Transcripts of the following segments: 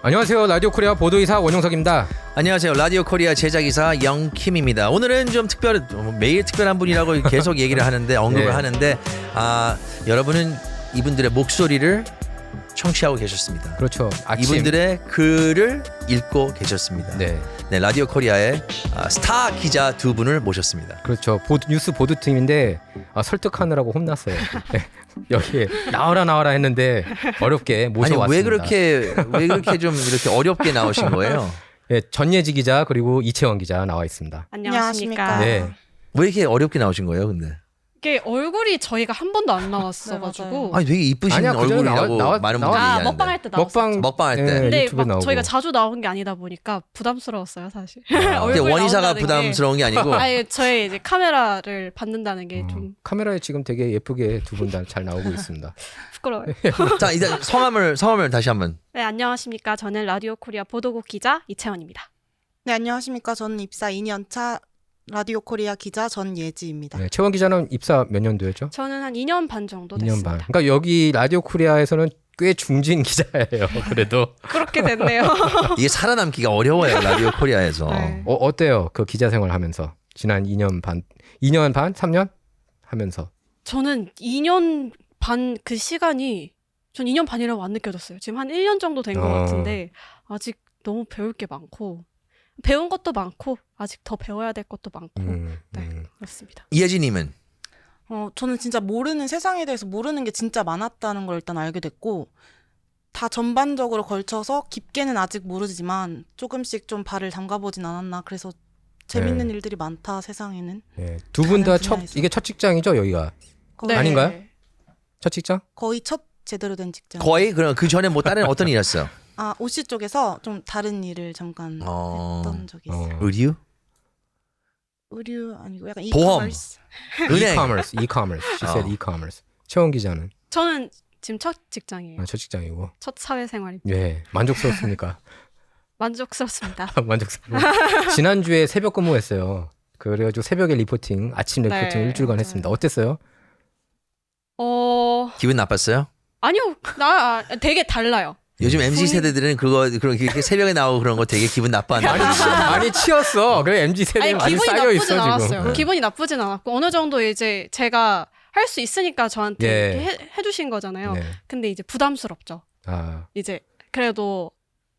안녕하세요. 라디오 코리아 보도이사 원용석입니다. 안녕하세요. 라디오 코리아 제작이사 영킴입니다. 오늘은 좀 매일 특별한 분이라고 계속 얘기를 하는데 언급을 네. 하는데 여러분은 이분들의 목소리를 청취하고 계셨습니다. 그렇죠. 아침. 이분들의 글을 읽고 계셨습니다. 네. 네, 라디오 코리아의 스타 기자 두 분을 모셨습니다. 그렇죠. 뉴스 보도팀인데 설득하느라고 혼났어요. 네. 여기 나와라 했는데 어렵게 모셔왔습니다. 아니 왜 그렇게 좀 이렇게 어렵게 나오신 거예요? 네, 전예지 기자 그리고 이채원 기자 나와 있습니다. 안녕하십니까. 네. 왜 이렇게 어렵게 나오신 거예요, 근데? 이게 얼굴이 저희가 한 번도 안 나왔어가지고. 아니 되게 이쁘신 아니야, 그전에 얼굴이라고 많은 분들이 얘기하는데. 먹방할 때 나왔어요. 먹방할 때. 네, 근데 유튜브에 막 나오고. 저희가 자주 나온 게 아니다 보니까 부담스러웠어요, 사실. 근데 얼굴 원이사가 나온다는 부담스러운 게 아니고 아니 저희 이제 카메라를 받는다는 게 좀 카메라에 지금 되게 예쁘게 두 분 다 잘 나오고 있습니다. 부끄러워요. 자 일단 성함을 다시 한번. 네, 안녕하십니까. 저는 라디오 코리아 보도국 기자 이채원입니다. 네, 안녕하십니까. 저는 입사 2년차 라디오 코리아 기자 전예지입니다. 네, 채원 기자는 입사 몇 년도였죠? 저는 한 2년 반 정도 2년 됐습니다. 반. 그러니까 여기 라디오 코리아에서는 꽤 중진 기자예요. 그래도 그렇게 됐네요. 이게 살아남기가 어려워요 라디오 코리아에서. 네. 어때요? 그 기자 생활 하면서 지난 2년 반, 3년 하면서. 저는 2년 반 그 시간이 전 2년 반이라고 안 느껴졌어요. 지금 한 1년 정도 된 것 같은데 아직 너무 배울 게 많고 배운 것도 많고 아직 더 배워야 될 것도 많고 네, 그렇습니다. 이혜진님은 저는 진짜 모르는 세상에 대해서 모르는 게 진짜 많았다는 걸 일단 알게 됐고 다 전반적으로 걸쳐서 깊게는 아직 모르지만 조금씩 좀 발을 담가보진 않았나. 그래서 재밌는 일들이 많다 세상에는. 네, 두 분 다 다른 분야에서. 이게 첫 직장이죠, 여기가? 거의, 아닌가요? 첫 직장? 거의 첫 제대로 된 직장. 거의 그럼 그 전에 뭐 다른 어떤 일 했어요? OC 쪽에서 좀 다른 일을 잠깐 했던 적이 있어요. 의류? 의류 아니고 약간 보험. 이커머스. 은행. e-commerce. She said e-commerce. 채원 기자는 저는 지금 첫 직장이에요. 첫 직장이고. 첫 사회생활입니다. 네, 만족스럽습니까? 만족스럽습니다. 만족스럽고. 지난주에 새벽 근무했어요. 그래가지고 새벽에 리포팅, 아침 리포팅 네, 일주일간 맞아요. 했습니다. 어땠어요? 기분 나빴어요? 아니요, 나 되게 달라요. 요즘 MZ 세대들은 그렇게 새벽에 나오고 그런 거 되게 기분 나빠한다. 많이 치였어. 그래 MZ 아니 세대는 아주 기분이 쌓여 나쁘진 있어 않았어요. 지금. 기분이 나쁘진 않았고 어느 정도 이제 제가 할 수 있으니까 저한테 예. 이렇게 해주신 거잖아요. 네. 근데 이제 부담스럽죠. 이제 그래도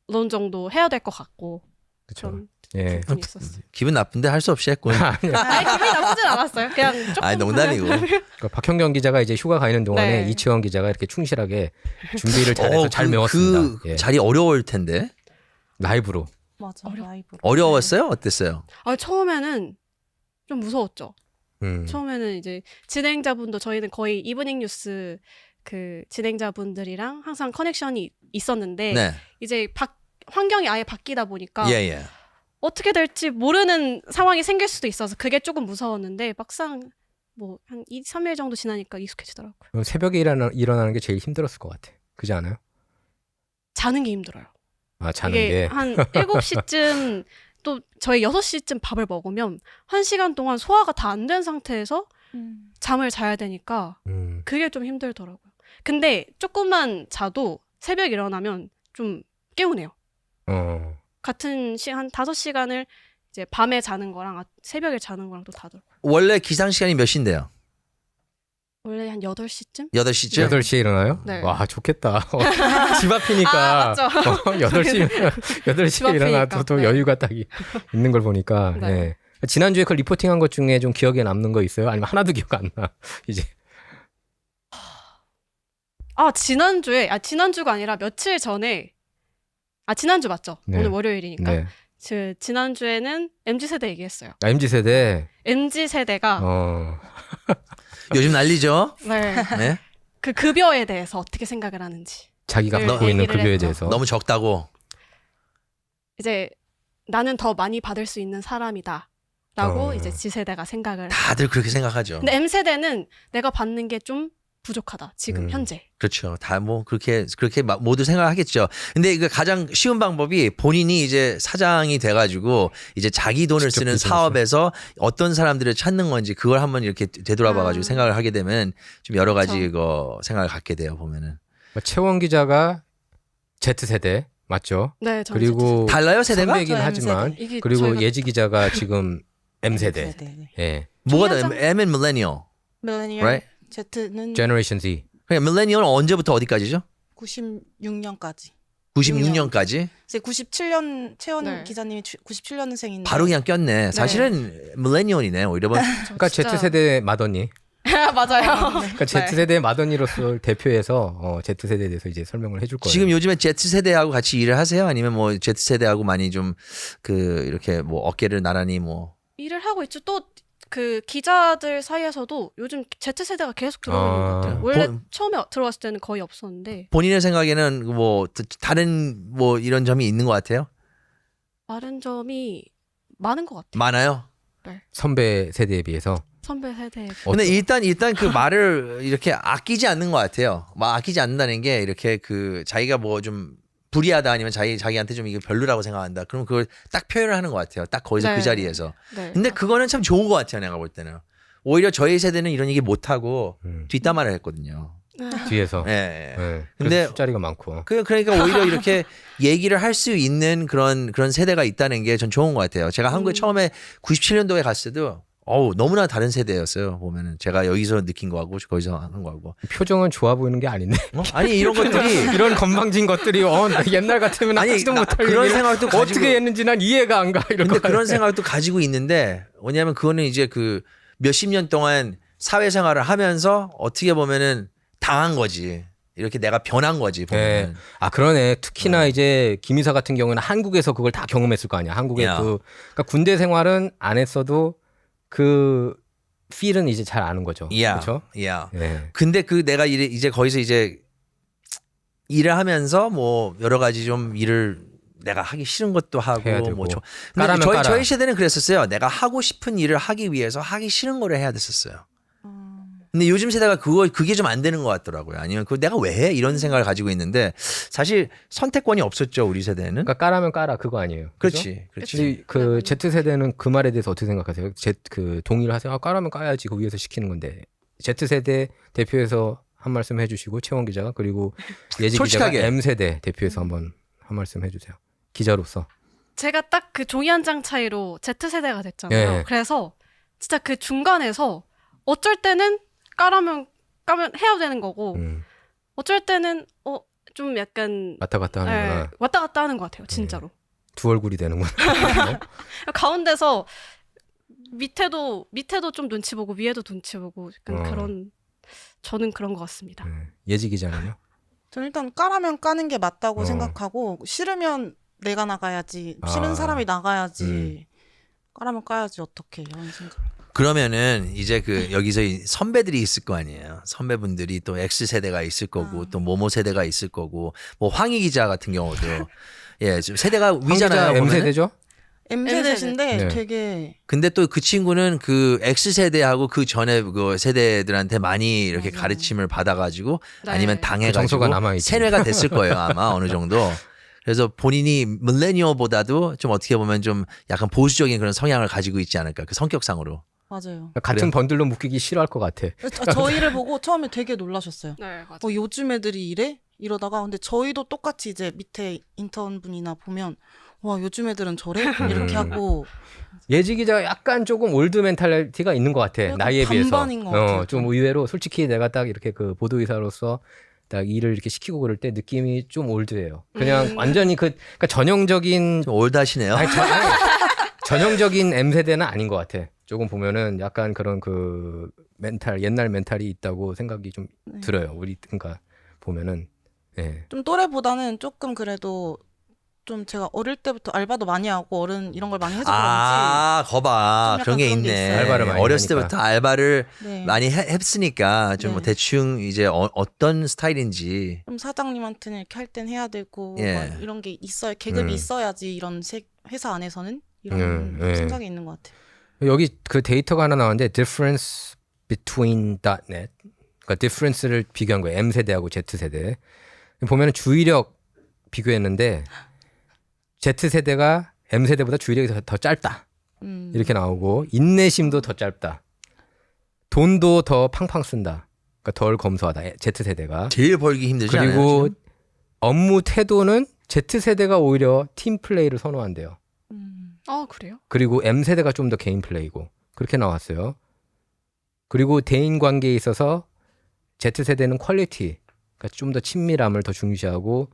어느 정도 해야 될 것 같고 그렇죠. 그런 예. 부분이 있었어요. 기분 나쁜데 할 수 없이 했군. 아니 기분이 나쁘진 않았어요. 그냥 조금. 아니 농담이고. 그러니까 박형경 기자가 이제 휴가 가 있는 동안에 네. 이채원 기자가 이렇게 충실하게 준비를 잘해서 잘 메웠습니다. 그 예. 자리 어려울 텐데. 라이브로. 맞아. 라이브로. 어려웠어요? 어땠어요? 처음에는 좀 무서웠죠. 음. 처음에는 이제 진행자분도 저희는 거의 이브닝 뉴스 그 진행자분들이랑 항상 커넥션이 있었는데 네. 이제 환경이 아예 바뀌다 보니까 예. 어떻게 될지 모르는 상황이 생길 수도 있어서 그게 조금 무서웠는데 막상 뭐 한 2, 3일 정도 지나니까 익숙해지더라고요. 그럼 새벽에 일어나는 게 제일 힘들었을 것 같아. 그지 않아요? 자는 게 힘들어요. 자는 이게 게. 한 7시쯤 또 저희 6시쯤 밥을 먹으면 1시간 동안 소화가 다 안 된 상태에서 잠을 자야 되니까 그게 좀 힘들더라고요. 근데 조금만 자도 새벽 일어나면 좀 개운해요. 같은 시간 5시간을 이제 밤에 자는 거랑 새벽에 자는 거랑 또 다르고. 원래 기상 시간이 몇 시인데요? 원래 한 8시쯤? 8시쯤? 8시에 일어나요? 네. 와 좋겠다. 집 앞이니까 맞죠. 8시에 일어나도 또 네. 여유가 딱 있는 걸 보니까. 네. 예. 지난주에 그 리포팅한 것 중에 좀 기억에 남는 거 있어요? 아니면 하나도 기억 안 나? 이제. 지난주가 아니라 며칠 전에 지난주 맞죠? 네. 오늘 월요일이니까. 네. 지난주에는 MZ세대 얘기했어요. MZ세대. MZ세대가 요즘 난리죠? 네. 네? 그 급여에 대해서 어떻게 생각을 하는지. 자기가 네, 갖고 있는 얘기를 급여에 했죠. 대해서. 너무 적다고. 이제 나는 더 많이 받을 수 있는 사람이다. 라고 어. 이제 G세대가 생각을. 다들 그렇게 생각하죠. 근데 M세대는 내가 받는 게 좀 부족하다. 지금 현재. 그렇죠. 다 뭐 그렇게 모두 생각하겠죠. 근데 이거 가장 쉬운 방법이 본인이 이제 사장이 돼가지고 이제 자기 돈을 직접 쓰는 비즈니스. 사업에서 어떤 사람들을 찾는 건지 그걸 한번 이렇게 되돌아봐가지고 생각을 하게 되면 좀 여러 가지 그쵸. 그 생각을 갖게 돼요 보면은. 채원 기자가 Z세대, 맞죠? 네, 저는 그리고 달라요 세대가? 선배이긴 저 하지만 M세대. 이게 그리고 저희가- 예지 기자가 지금 M 세대. 네. 예. 뭐가 더 중요하죠. M은 millennial, 밀레니얼 right? Z는 Generation Z. 그러니까 millennial은 언제부터 어디까지죠? 96년까지. 96년까지? 이제 97년 채원 네. 기자님이 97년생인데 바로 그냥 꼈네. 사실은 millennial이네 오히려. 그러니까 진짜- Z 세대 맏언니. 맞아요. 그러니까 Z 세대 맏언니로서 대표해서 Z 세대에 대해서 이제 설명을 해줄 거예요. 지금 요즘에 Z 세대하고 같이 일을 하세요? 아니면 뭐 Z 세대하고 많이 좀 그 이렇게 뭐 어깨를 나란히 뭐 일을 하고 있죠. 또 그 기자들 사이에서도 요즘 Z 세대가 계속 들어오는 것 같아요. 원래 처음에 들어왔을 때는 거의 없었는데 본인의 생각에는 뭐 다른 뭐 이런 점이 있는 것 같아요? 다른 점이 많은 것 같아요. 많아요. 선배 세대에 비해서. 선배 세대. 근데 일단 그 말을 이렇게 아끼지 않는 것 같아요. 막 아끼지 않는다는 게 이렇게 그 자기가 뭐 좀 불리하다 아니면 자기한테 좀 이거 별로라고 생각한다. 그럼 그걸 딱 표현을 하는 것 같아요. 딱 거기서 네. 그 자리에서. 네. 근데 그거는 참 좋은 것 같아요. 내가 볼 때는. 오히려 저희 세대는 이런 얘기 못 하고 뒷담화를 했거든요. 뒤에서. 예. 예. 근데- 근데 술자리가 많고. 그러니까 오히려 이렇게 얘기를 할 수 있는 그런 세대가 있다는 게 전 좋은 것 같아요. 제가 한국에 처음에 97년도에 갔을 때도 너무나 다른 세대였어요. 보면은 제가 여기서 느낀 거하고 거기서 한 거하고. 표정은 좋아 보이는 게 아닌데. 아니 이런 것들이 이런 건방진 것들이 옛날 같으면 아니, 하지도 못할 그런 얘기를 생각도 가지고- 어떻게 했는지 난 이해가 안 가. 이런 근데 거. 그런 생각도 가지고 있는데 왜냐하면 그거는 이제 그 몇십 년 동안 사회생활을 하면서 어떻게 보면은 당한 거지. 이렇게 내가 변한 거지 네. 보면은. 아 그러네. 특히나 이제 김이사 같은 경우는 한국에서 그걸 다 경험했을 거 아니야. 한국의 야. 그러니까 군대 생활은 안 했어도 그 필은 이제 잘 아는 거죠. 야, 그렇죠? 야. 네. 근데 그 내가 이제 거기서 이제 일을 하면서 뭐 여러 가지 좀 일을 내가 하기 싫은 것도 하고 해야 되고. 뭐 까라면 근데 까라. 저희 세대는 그랬었어요. 내가 하고 싶은 일을 하기 위해서 하기 싫은 거를 해야 됐었어요. 근데 요즘 세대가 그게 좀 안 되는 것 같더라고요. 아니면 그거 내가 왜 해? 이런 생각을 가지고 있는데 사실 선택권이 없었죠 우리 세대는. 그러니까 까라면 까라 그거 아니에요. 그죠? 그렇지. 근데 그 Z 세대는 그 말에 대해서 어떻게 생각하세요? 그 동의를 하세요? 아, 까라면 까야지 그 위에서 시키는 건데. Z 세대 대표해서 한 말씀 해주시고 채원 기자가 그리고 예지 기자가 솔직하게. M 세대 대표해서 한번 한 말씀 해주세요. 기자로서. 제가 딱 그 종이 한 장 차이로 Z 세대가 됐잖아요. 예. 그래서 진짜 그 중간에서 어쩔 때는 까면 해야 되는 거고 어쩔 때는 좀 약간 왔다 갔다 하는구나. 예, 왔다 갔다 하는 것 같아요. 진짜로. 두 얼굴이 되는구나. 가운데서 밑에도 좀 눈치 보고 위에도 눈치 보고 약간 그런 저는 그런 것 같습니다. 예지 기자는요? 저는 일단 까라면 까는 게 맞다고 어. 생각하고 싫으면 내가 나가야지 아. 싫은 사람이 나가야지 까라면 까야지 어떻게 이런 생각. 그러면은 이제 그 여기서 이 선배들이 있을 거 아니에요. 선배분들이 또 X 세대가 있을 거고 또 모모 세대가 있을 거고 뭐 황희 기자 같은 경우도 예, 좀 세대가 위잖아요. M 보면은. 세대죠? M세대신데 네. 되게 근데 또 그 친구는 그 X 세대하고 그 전에 그 세대들한테 많이 이렇게 맞아요. 가르침을 받아가지고 네. 아니면 그 당해가지고 정서가 남아있지. 세뇌가 됐을 거예요 아마 어느 정도. 그래서 본인이 밀레니얼보다도 좀 어떻게 보면 좀 약간 보수적인 그런 성향을 가지고 있지 않을까 그 성격상으로. 맞아요. 같은 번들로 묶이기 싫어할 것 같아. 저희를 보고 처음에 되게 놀라셨어요. 네, 맞아요. 요즘 애들이 이래? 이러다가 근데 저희도 똑같이 이제 밑에 인턴분이나 보면 와 요즘 애들은 저래? 이렇게 하고 예지 기자가 약간 조금 올드 멘탈리티가 있는 것 같아. 약간 나이에 비해서. 반반인 것 같아요, 좀 의외로 솔직히 내가 딱 이렇게 그 보도의사로서 딱 일을 이렇게 시키고 그럴 때 느낌이 좀 올드해요. 그냥 완전히 그러니까 전형적인 좀 올드하시네요. 아니, 전형적인 M 세대는 아닌 것 같아. 조금 보면은 약간 그런 그 옛날 멘탈이 있다고 생각이 좀 네. 들어요. 우리 그러니까 보면은 예. 좀 또래보다는 조금 그래도 좀 제가 어릴 때부터 알바도 많이 하고 어른 이런 걸 많이 해서 그런지 거봐 좀 그런 게 약간 그런 게 있네. 있어요. 알바를 많이 어렸을 하니까. 때부터 알바를 네. 많이 했으니까 좀 뭐 네. 대충 이제 어떤 스타일인지. 좀 사장님한테는 이렇게 할 땐 해야 되고 예. 막 이런 게 있어야 계급이 있어야지 이런 회사 안에서는 이런 예. 생각이 있는 것 같아요. 여기 그 데이터가 하나 나왔는데 difference between .net 그러니까 difference를 비교한 거예요. M 세대하고 Z 세대. 보면은 주의력 비교했는데 Z 세대가 M 세대보다 주의력이 더 짧다. 이렇게 나오고 인내심도 더 짧다. 돈도 더 팡팡 쓴다. 그러니까 덜 검소하다. Z 세대가. 제일 벌기 힘들지 않아요? 그리고 지금? 업무 태도는 Z세대가 오히려 팀 플레이를 선호한대요. 그래요? 그리고 M세대가 좀 더 개인 플레이고 그렇게 나왔어요. 그리고 대인 관계에 있어서 Z세대는 퀄리티, 그러니까 좀 더 친밀함을 더 중시하고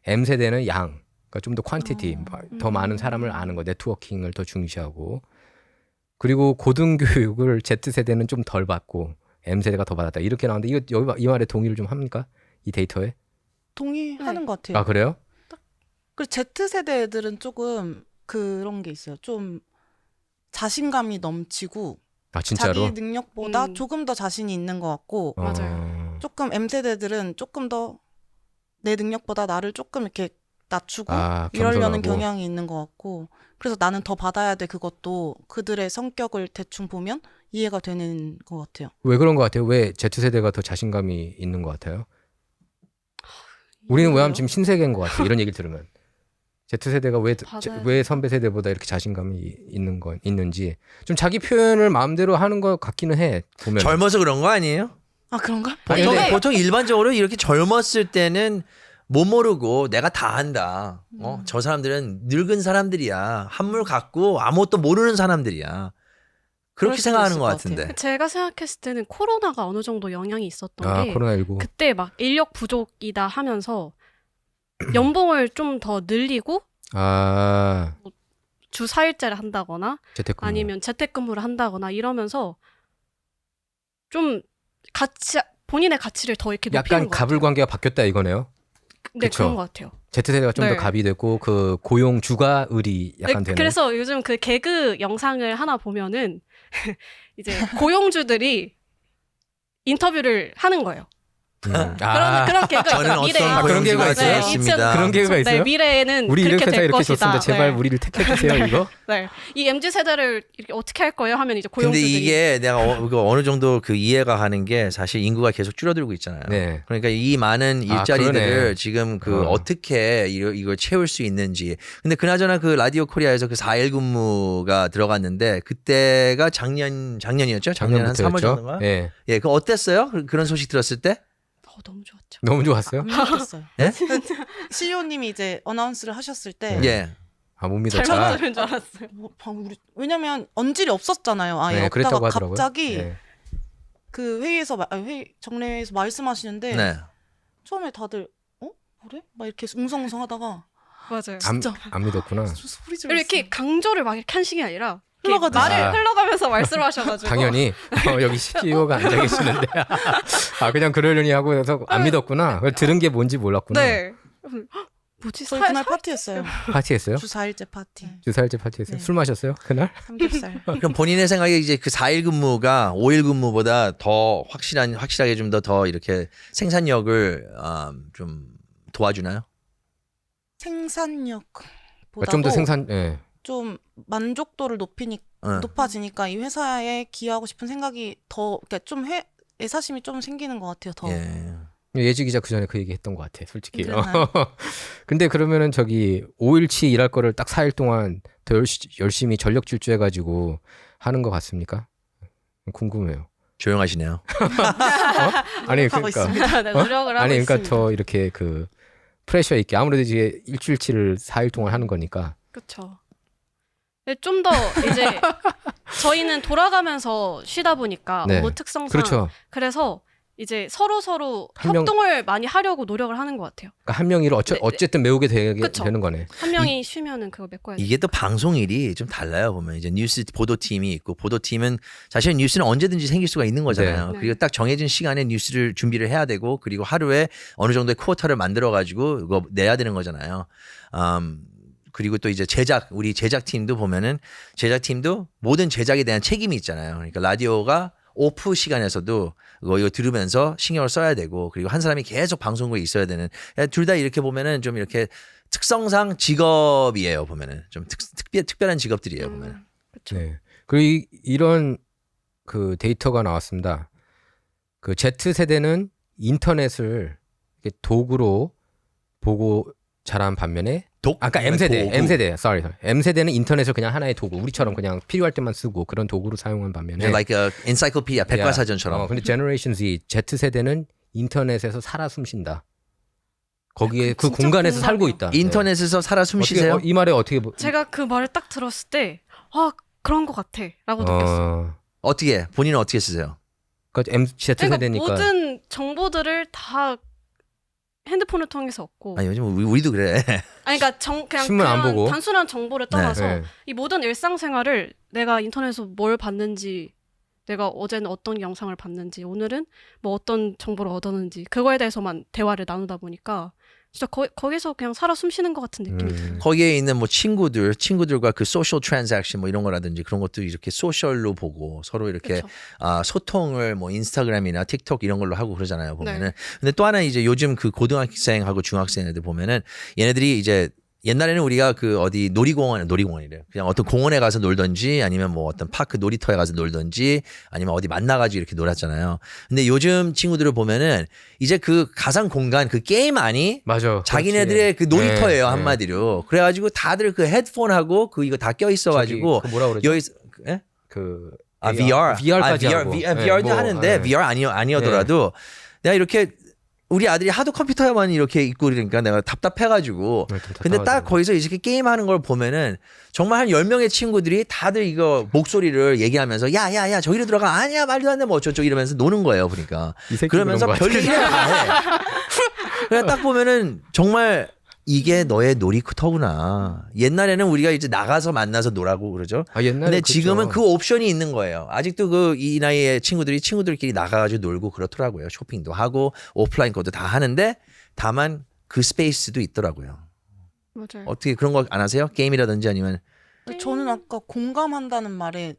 M세대는 양, 그러니까 좀 더 퀀티티, 더 많은 사람을 아는 거, 네트워킹을 더 중시하고 그리고 고등교육을 Z세대는 좀 덜 받고 M세대가 더 받았다. 이렇게 나오는데 이거 이 말에 동의를 좀 합니까? 이 데이터에? 동의하는 네. 것 같아요. 아 그래요? 그리고 Z세대 애들은 조금 그런 게 있어요. 좀 자신감이 넘치고 아 진짜로? 자기 능력보다 음. 조금 더 자신이 있는 것 같고 맞아요. 조금 M세대들은 조금 더 내 능력보다 나를 조금 이렇게 낮추고 이러려는 겸손하고. 경향이 있는 것 같고 그래서 나는 더 받아야 돼 그것도 그들의 성격을 대충 보면 이해가 되는 것 같아요. 왜 그런 것 같아요? 왜 Z세대가 더 자신감이 있는 것 같아요? 우리는 왜 하면 지금 신세계인 것 같아요. 이런 얘기를 들으면. Z세대가 왜 선배 세대보다 이렇게 자신감이 있는지 좀 자기 표현을 마음대로 하는 것 같기는 해. 보면. 젊어서 그런 거 아니에요? 아 그런가? 아니, 근데- 보통 일반적으로 이렇게 젊었을 때는 못 모르고 내가 다 한다. 저 사람들은 늙은 사람들이야. 한물 갖고 아무것도 모르는 사람들이야. 그럴 그렇게 수도 생각하는 있을 것 것 같은데. 제가 생각했을 때는 코로나가 어느 정도 영향이 있었던 아 게 코로나19. 그때 막 인력 부족이다 하면서 연봉을 좀 더 늘리고 아 주 4일제를 한다거나 재택근무. 아니면 재택근무를 한다거나 이러면서 좀 본인의 가치를 더 이렇게 높이는 약간 것 같아요. 가불관계가 바뀌었다 이거네요. 네, 그쵸? 그런 것 같아요. Z세대가 좀 더 네. 갑이 됐고 그 고용주가 을이 약간 되는. 그래서 요즘 그 개그 영상을 하나 보면은 이제 고용주들이 인터뷰를 하는 거예요. 그런 개그가 저는 있어요. 미래에. 어떤 그런 개그가 있어요? 있습니다. 그런 개그가 있어요? 네, 미래에는 우리 그렇게 이렇게 해서 될 이렇게 것이다. 좋습니다. 제발 네. 우리를 택해 주세요 이거. 네. 이 MZ 세대를 이렇게 어떻게 할 거예요? 하면 이제 근데 고용주들이 이게 내가 어느 정도 그 이해가 가는 게 사실 인구가 계속 줄어들고 있잖아요. 네. 그러니까 이 많은 아, 일자리들을 그러네. 지금 어떻게 이걸 채울 수 있는지. 근데 그나저나 그 라디오 코리아에서 그 4일 근무가 들어갔는데 그때가 작년이었죠? 작년 한 3월 정도인가? 예. 예, 그 어땠어요? 그런 소식 들었을 때? 너무 좋았죠. 너무 좋았어요. 안 믿겠어요. 예? CEO님이 이제 어나운스를 하셨을 때 예. 아 못 잘 믿었다. 만드는 줄 알았어요. 왜냐면 언질이 없었잖아요. 아예 네, 없다가 그랬다고 하더라고요. 갑자기 네. 그 정례에서 말씀하시는데 네. 처음에 다들 그래? 막 이렇게 웅성웅성하다가 맞아요. 안 믿었구나. 소리 질렀어요. 이렇게 강조를 막 이렇게 한 식이 아니라 이렇게 흘러가듯이. 말을 아. 흘러가면서 말씀하셔가지고 당연히 여기 CEO가 앉아 계시는데 그냥 그러려니 하고 그래서 안 믿었구나. 그걸 들은 게 뭔지 몰랐구나. 네. 헉, 뭐지? 저희 그날 파티였어요. 파티했어요? 주 4일째 파티. 주사일제 파티했어요? 네. 술 마셨어요? 그날? 삼겹살. 그럼 본인의 생각에 이제 그 4일 근무가 5일 근무보다 더 확실하게 좀 더 이렇게 생산력을 좀 도와주나요? 생산력보다도 좀 더 생산. 예. 좀 만족도를 어. 높아지니까 이 회사에 기여하고 싶은 생각이 더 그러니까 좀 애사심이 좀 생기는 것 같아요. 더. 예. 예지 기자 그 전에 그 얘기 했던 것 같아, 솔직히. 그러나요? 근데 그러면은 5일치 일할 거를 딱 4일 동안 더 열심히 전력 질주해가지고 하는 것 같습니까? 궁금해요. 조용하시네요. 아니 하고 그러니까 있습니다. 네, 노력을 하고 아니 그러니까 있습니다. 더 이렇게 그 프레셔 있게 아무래도 이제 일주일치를 4일 동안 하는 거니까. 그렇죠. 좀 더 이제 저희는 돌아가면서 쉬다 보니까 네. 업무 특성상 그렇죠. 그래서 이제 서로 한 명- 협동을 많이 하려고 노력을 하는 것 같아요. 그러니까 한 명이 네, 네. 어쨌든 메우게 그쵸. 되는 거네. 한 명이 쉬면은 그걸 메꿔야 돼. 이게 또 방송일이 좀 달라요. 보면 이제 뉴스 보도팀이 있고 보도팀은 사실 뉴스는 언제든지 생길 수가 있는 거잖아요. 네. 그리고 딱 정해진 시간에 뉴스를 준비를 해야 되고 그리고 하루에 어느 정도의 쿼터를 만들어 가지고 이거 내야 되는 거잖아요. 그리고 또 이제 우리 제작팀도 보면은 제작팀도 모든 제작에 대한 책임이 있잖아요. 그러니까 라디오가 오프 시간에서도 이거 들으면서 신경을 써야 되고 그리고 한 사람이 계속 방송국에 있어야 되는 둘 다 이렇게 보면은 좀 이렇게 특성상 직업이에요. 보면은 좀 특별한 직업들이에요. 보면은. 그렇죠. 네. 그리고 이런 그 데이터가 나왔습니다. 그 Z 세대는 인터넷을 이렇게 도구로 보고 자란 반면에 아까 M세대, M세대는 인터넷을 그냥 하나의 도구, 우리처럼 그냥 필요할 때만 쓰고 그런 도구로 사용한 반면에 like a encyclopedia 백과사전처럼. 근데 Generation Z, Z세대는 인터넷에서 살아 숨쉰다. 거기에 그 진짜 공간에서 공감해요. 살고 있다. 인터넷에서 살아 숨 네. 쉬세요? 이 말에 어떻게 제가 그 말을 딱 들었을 때 그런 것 같아라고 느꼈어요. 어떻게 본인은 어떻게 쓰세요? 그러니까 MZ 그러니까 세대니까 모든 정보들을 다 핸드폰을 통해서 얻고 아니 요즘 우리도 그래. 아니 그러니까 그냥 신문 안 그런 보고. 단순한 정보를 떠나서 네. 이 모든 일상생활을 내가 인터넷에서 뭘 봤는지 내가 어제는 어떤 영상을 봤는지 오늘은 뭐 어떤 정보를 얻었는지 그거에 대해서만 대화를 나누다 보니까 진짜 거기서 그냥 살아 숨쉬는 것 같은 느낌이 들어요. 거기에 있는 뭐 친구들과 그 소셜 트랜잭션 뭐 이런 거라든지 그런 것도 이렇게 소셜로 보고 서로 이렇게 그쵸. 소통을 뭐 인스타그램이나 틱톡 이런 걸로 하고 그러잖아요 보면은. 네. 근데 또 하나 이제 요즘 그 고등학생하고 중학생 애들 보면은 얘네들이 이제 옛날에는 우리가 그 어디 놀이공원이래. 그냥 어떤 공원에 가서 놀던지 아니면 뭐 어떤 파크 놀이터에 가서 놀던지 아니면 어디 만나가지고 이렇게 놀았잖아요. 근데 요즘 친구들을 보면은 이제 그 가상 공간 그 게임 안이 맞아. 자기네들의 그 그렇지. 놀이터예요 네, 한마디로. 그래가지고 다들 그 헤드폰하고 그 이거 다 껴 있어가지고 그 뭐라 그러죠? 여기 예? 그 VR, VR까지 VR, 하고. VR도 뭐, 하는데 네. VR 아니어더라도 내가 이렇게 우리 아들이 하도 컴퓨터에만 이렇게 있고 그러니까 내가 답답해가지고 근데 딱 거기서 이렇게 게임하는 걸 보면은 정말 한 10명의 친구들이 다들 이거 목소리를 얘기하면서 야야야 저기로 들어가 아니야 말도 안 돼 뭐 어쩌고 이러면서 노는 거예요 그러니까 이 새끼 그러면서 그런 거 별 얘기를 다 해. 그냥 딱 보면은 정말 이게 너의 놀이터구나. 옛날에는 우리가 이제 나가서 만나서 놀라고 그러죠. 옛날에 근데 그렇죠. 지금은 그 옵션이 있는 거예요. 아직도 그 이 나이에 친구들끼리 나가가지고 놀고 그렇더라고요. 쇼핑도 하고 오프라인 것도 다 하는데 다만 그 스페이스도 있더라고요. 맞아요. 어떻게 그런 거 안 하세요? 게임이라든지 아니면 저는 아까 공감한다는 말에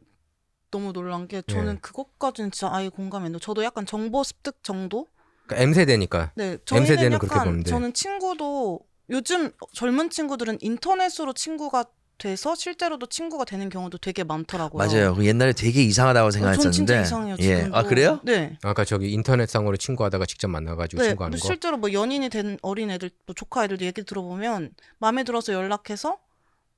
너무 놀란 게 저는 예. 그것까지는 진짜 아예 공감했는데 저도 약간 정보 습득 정도? 그러니까 M 세대니까. 네, 저희는 M세대는 그렇게 약간 보는데. 저는 친구도 요즘 젊은 친구들은 인터넷으로 친구가 돼서 실제로도 친구가 되는 경우도 되게 많더라고요. 맞아요. 그 옛날에 되게 이상하다고 전 생각했었는데. 진짜 이상해요. 예. 지금도. 아 그래요? 네. 아까 저기 인터넷상으로 친구하다가 직접 만나가지고 네, 친구하는 근데 거. 실제로 뭐 연인이 된 어린 애들, 뭐 조카 애들도 얘기 들어보면 마음에 들어서 연락해서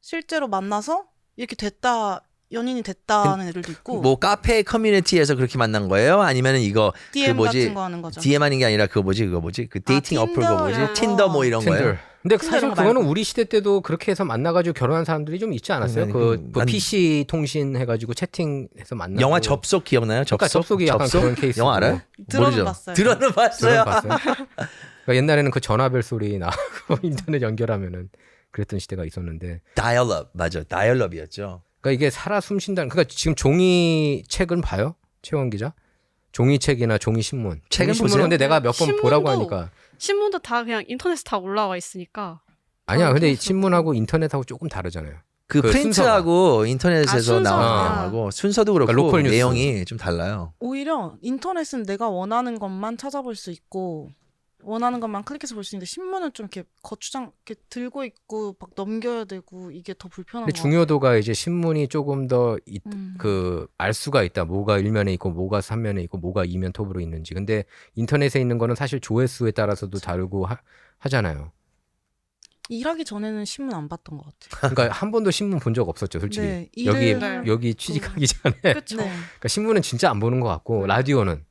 실제로 만나서 이렇게 됐다, 연인이 됐다는 애들도 있고. 뭐 카페 커뮤니티에서 그렇게 만난 거예요? 아니면은 이거 DM 그 뭐지? 같은 거 하는 거죠. DM 하는 게 아니라 그거 뭐지? 그 데이팅 어플 그거 뭐지? 틴더. 틴더 뭐 이런 거예요? 틴들. 근데 틴들 사실 이런 거 그거는 말고. 우리 시대 때도 그렇게 해서 만나가지고 결혼한 사람들이 좀 있지 않았어요? 아니, 뭐 난- PC 통신 해가지고 채팅해서 만나고. 영화 접속 기억나요? 그러니까 접속이 약간 그런 케이스. 영화 알아요? 들어는 모르죠? 봤어요. 들어는 봤어요. 봤어요. 그러니까 옛날에는 그 전화벨 소리 나고 인터넷 연결하면은 그랬던 시대가 있었는데. 다이얼업 맞아. 다이얼업이었죠. 그러니까 이게 살아 숨쉰다는. 그러니까 지금 종이책은 봐요, 최원 기자? 종이책이나 종이 신문. 책은 종이 신문은 보세요? 근데 내가 몇 번 신문도 보라고 하니까. 신문도 다 그냥 인터넷에 다 올라와 있으니까 아니야. 근데 그래서. 신문하고 인터넷하고 조금 다르잖아요. 그 그 프린트하고 인터넷에서 순서가. 나오는 내용하고 순서도 그렇고 그러니까 로컬 뉴스. 내용이 좀 달라요. 오히려 인터넷은 내가 원하는 것만 찾아볼 수 있고 원하는 것만 클릭해서 볼 수 있는데 신문은 좀 이렇게 거추장 이렇게 들고 있고 막 넘겨야 되고 이게 더 불편한 근데 거 중요도가 이제 신문이 조금 더 음. 그 알 수가 있다. 뭐가 1면에 있고 뭐가 3면에 있고 뭐가 2면 톱으로 있는지. 근데 인터넷에 있는 거는 사실 조회수에 따라서도 다르고 하잖아요. 일하기 전에는 신문 안 봤던 것 같아요. 그러니까 한 번도 신문 본 적 없었죠, 솔직히. 네, 여기 일을- 여기 취직하기 전에. 그렇죠. 네. 그러니까 신문은 진짜 안 보는 것 같고 라디오는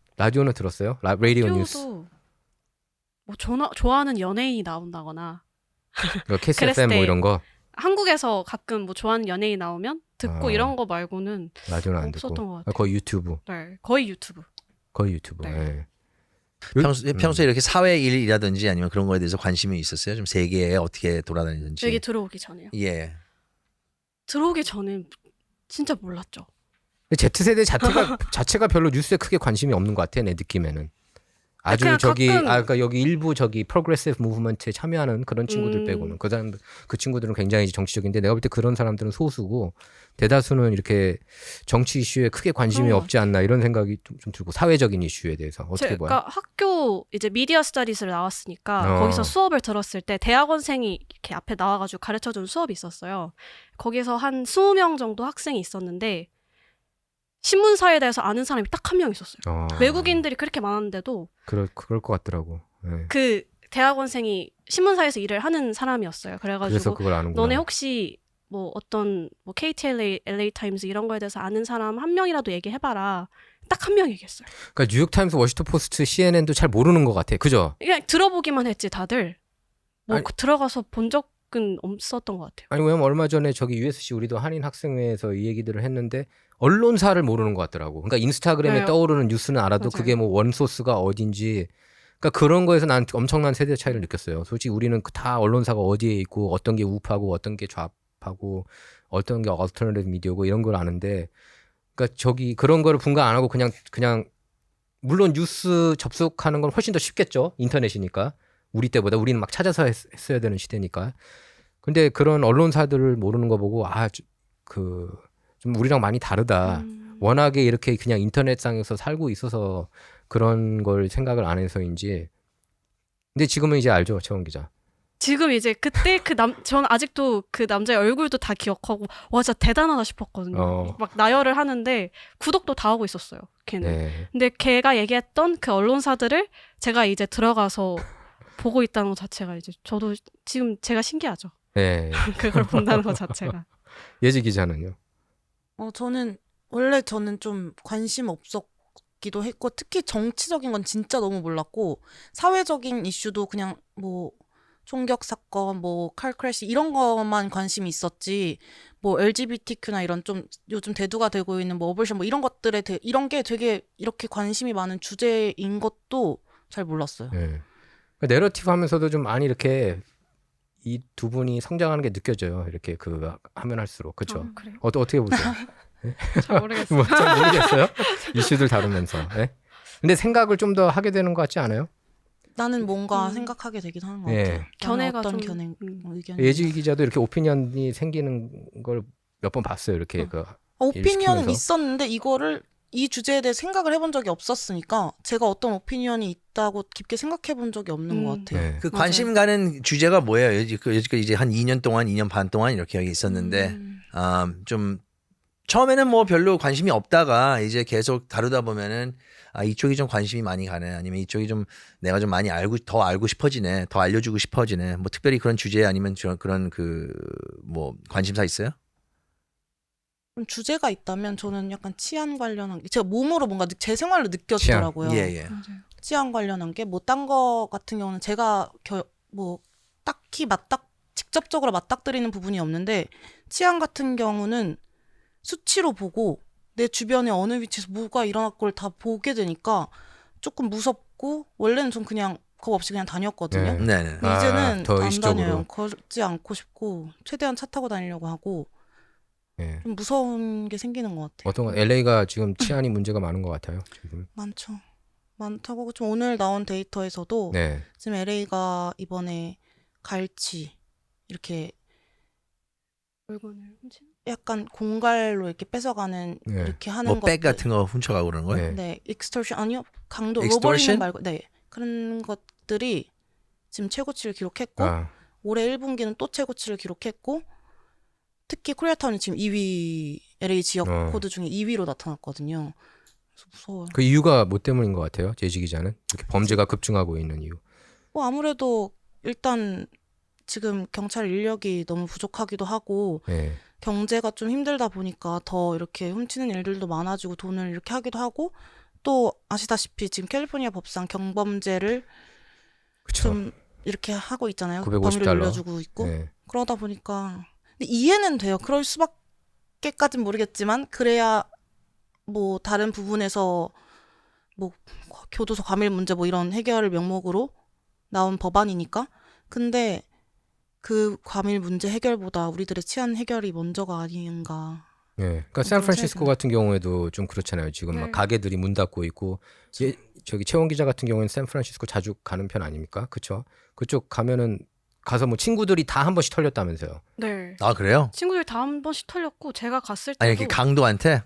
들었어요? 라디오 뉴스. 뭐 좋아하는 연예인이 나온다거나 그러니까 KSFM 그랬을 뭐 때 이런 거 한국에서 가끔 뭐 좋아하는 연예인 나오면 듣고 아. 이런 거 말고는 라디오는 안 없었던 듣고. 것 같아요. 거의 유튜브. 네, 거의 유튜브. 네. 네. 평소에 이렇게 사회 일이라든지 아니면 그런 거에 대해서 관심이 있었어요? 좀 세계에 어떻게 돌아다니는지. 여기 들어오기 전에요. 예. 들어오기 전엔 진짜 몰랐죠. 근데 Z세대 자체가 별로 뉴스에 크게 관심이 없는 것 같아, 내 느낌에는. 아주 그냥 저기 가끔- 그러니까 여기 일부 저기 프로그레시브 무브먼트에 참여하는 그런 친구들 빼고는 그 친구들은 굉장히 정치적인데 내가 볼 때 그런 사람들은 소수고 대다수는 이렇게 정치 이슈에 크게 관심이 그런 것 없지 않나 이런 생각이 좀 들고 사회적인 이슈에 대해서 어떻게 봐요? 제가 학교 이제 미디어 스터디스를 나왔으니까 거기서 수업을 들었을 때 대학원생이 이렇게 앞에 나와가지고 가르쳐주는 수업이 있었어요. 거기서 한 20명 정도 학생이 있었는데 신문사에 대해서 아는 사람이 딱 한 명 있었어요. 외국인들이 그렇게 많았는데도 그럴 것 같더라고. 네. 그 대학원생이 신문사에서 일을 하는 사람이었어요. 그래서 그래가지고 그걸 아는구나. 너네 혹시 뭐 어떤 뭐 KTLA, LA 타임스 이런 거에 대해서 아는 사람 한 명이라도 얘기해봐라. 딱 한 명 얘기했어요. 그러니까 뉴욕 타임스, 워싱턴 포스트, CNN도 잘 모르는 것 같아. 그죠? 그냥 들어보기만 했지 다들. 뭐 아니- 들어가서 본 적은 없었던 것 같아요. 아니 왜냐면 얼마 전에 저기 USC 우리도 한인 학생회에서 이 얘기들을 했는데 언론사를 모르는 것 같더라고. 그러니까 인스타그램에 네. 떠오르는 뉴스는 알아도 맞아요. 그게 뭐 원소스가 어딘지. 그러니까 그런 거에서 난 엄청난 세대 차이를 느꼈어요. 솔직히 우리는 다 언론사가 어디에 있고 어떤 게 우파고 어떤 게 좌파고 어떤 게 얼터너티브 미디어고 이런 걸 아는데, 그러니까 저기 그런 거를 분간 안 하고 그냥 물론 뉴스 접속하는 건 훨씬 더 쉽겠죠. 인터넷이니까. 우리 때보다 우리는 막 찾아서 했어야 되는 시대니까. 근데 그런 언론사들을 모르는 거 보고 좀 우리랑 많이 다르다. 워낙에 이렇게 그냥 인터넷상에서 살고 있어서 그런 걸 생각을 안 해서인지. 근데 지금은 이제 알죠, 최원 기자. 지금 이제 그때 저는 아직도 그 남자의 얼굴도 다 기억하고 와 진짜 대단하다 싶었거든요. 막 나열을 하는데 구독도 다 하고 있었어요. 걔는. 네. 근데 걔가 얘기했던 그 언론사들을 제가 이제 들어가서 보고 있다는 것 자체가 이제 저도 지금 제가 신기하죠. 네. 그걸 본다는 것 자체가. 예지 기자는요? 저는 좀 관심 없었기도 했고, 특히 정치적인 건 진짜 너무 몰랐고, 사회적인 이슈도 그냥 뭐 총격 사건, 뭐 칼 크래시 이런 것만 관심이 있었지, 뭐 LGBTQ나 이런 좀 요즘 대두가 되고 있는 뭐 어버션 뭐 이런 것들에 이런 게 되게 이렇게 관심이 많은 주제인 것도 잘 몰랐어요. 네. 그러니까 내러티브 하면서도 좀 많이 이렇게 이 두 분이 성장하는 게 느껴져요. 이렇게 하면 할수록. 그렇죠. 그래요? 어떻게 보세요? 잘 모르겠어요. 잘 모르겠어요. 이슈들 다루면서. 네? 근데 생각을 좀 더 하게 되는 것 같지 않아요? 나는 뭔가 생각하게 되긴 하는 것 같아요. 나는 견해가 어떤 좀 의견이. 예지 기자도 이렇게 오피니언이 생기는 걸 몇 번 봤어요. 이렇게 오피니언은 시키면서. 있었는데 이 주제에 대해 생각을 해본 적이 없었으니까 제가 어떤 오피니언이 있다고 깊게 생각해 본 적이 없는 것 같아요. 네. 그 맞아요. 관심 가는 주제가 뭐예요? 여지까지 이제 한 2년 동안, 2년 반 동안 이렇게 여기 있었는데, 좀 처음에는 뭐 별로 관심이 없다가 이제 계속 다루다 보면은 이쪽이 좀 관심이 많이 가네, 아니면 이쪽이 좀 내가 좀 많이 더 알고 싶어지네, 더 알려주고 싶어지네. 뭐 특별히 그런 주제 아니면 그런 뭐 관심사 있어요? 주제가 있다면 저는 약간 치안 관련한 게 제가 몸으로 뭔가 제 생활로 느껴지더라고요. 예. 맞아요. 치안 관련한 게 뭐 딴 거 같은 경우는 제가 뭐 딱히 직접적으로 맞닥뜨리는 부분이 없는데, 치안 같은 경우는 수치로 보고 내 주변에 어느 위치에서 뭐가 일어났고를 다 보게 되니까 조금 무섭고, 원래는 좀 그냥 겁 없이 그냥 다녔거든요. 네. 네네. 근데 이제는 더 안 의식적으로. 다녀요. 걷지 않고 싶고 최대한 차 타고 다니려고 하고 네. 좀 무서운 게 생기는 것 같아요. 어떤 거 LA가 지금 치안이 문제가 많은 것 같아요. 지금. 많다고. 좀 오늘 나온 데이터에서도 네. 지금 LA가 이번에 갈치 이렇게 물건을 훔치는? 약간 공갈로 이렇게 뺏어가는 네. 이렇게 하는 뭐 백 것들. 같은 거 훔쳐가고 그러는 거예요? 네. 네, extortion 아니요. 강도 Extortion? 로버링 말고 그런 것들이 지금 최고치를 기록했고 아, 올해 1분기는 또 최고치를 기록했고, 특히 코리아타운이 지금 2위 LA 지역 코드 중에 2위로 나타났거든요. 그래서 무서워요. 그 이유가 뭐 때문인 것 같아요? 제지 기자는 이렇게 범죄가 급증하고 있는 이유. 뭐 아무래도 일단 지금 경찰 인력이 너무 부족하기도 하고 네. 경제가 좀 힘들다 보니까 더 이렇게 훔치는 일들도 많아지고 돈을 이렇게 하기도 하고, 또 아시다시피 지금 캘리포니아 법상 경범죄를 그렇죠. 좀 이렇게 하고 있잖아요. $950. 범위를 올려주고 있고. 네. 그러다 보니까 근데 이해는 돼요. 그럴 수밖에까진 모르겠지만, 그래야 뭐 다른 부분에서 뭐 교도소 과밀 문제 뭐 이런 해결을 명목으로 나온 법안이니까. 근데 그 과밀 문제 해결보다 우리들의 치안 해결이 먼저가 아닌가. 네. 그러니까 그런 샌프란시스코 생각이 같은 경우에도 좀 그렇잖아요. 지금 막 네. 가게들이 문 닫고 있고. 저기 최원 기자 같은 경우에는 샌프란시스코 자주 가는 편 아닙니까? 그렇죠? 그쪽 가면은 가서 뭐 친구들이 다 한 번씩 털렸다면서요. 네. 아 그래요? 친구들 다 한 번씩 털렸고 제가 갔을 때도 아니 이렇게 강도한테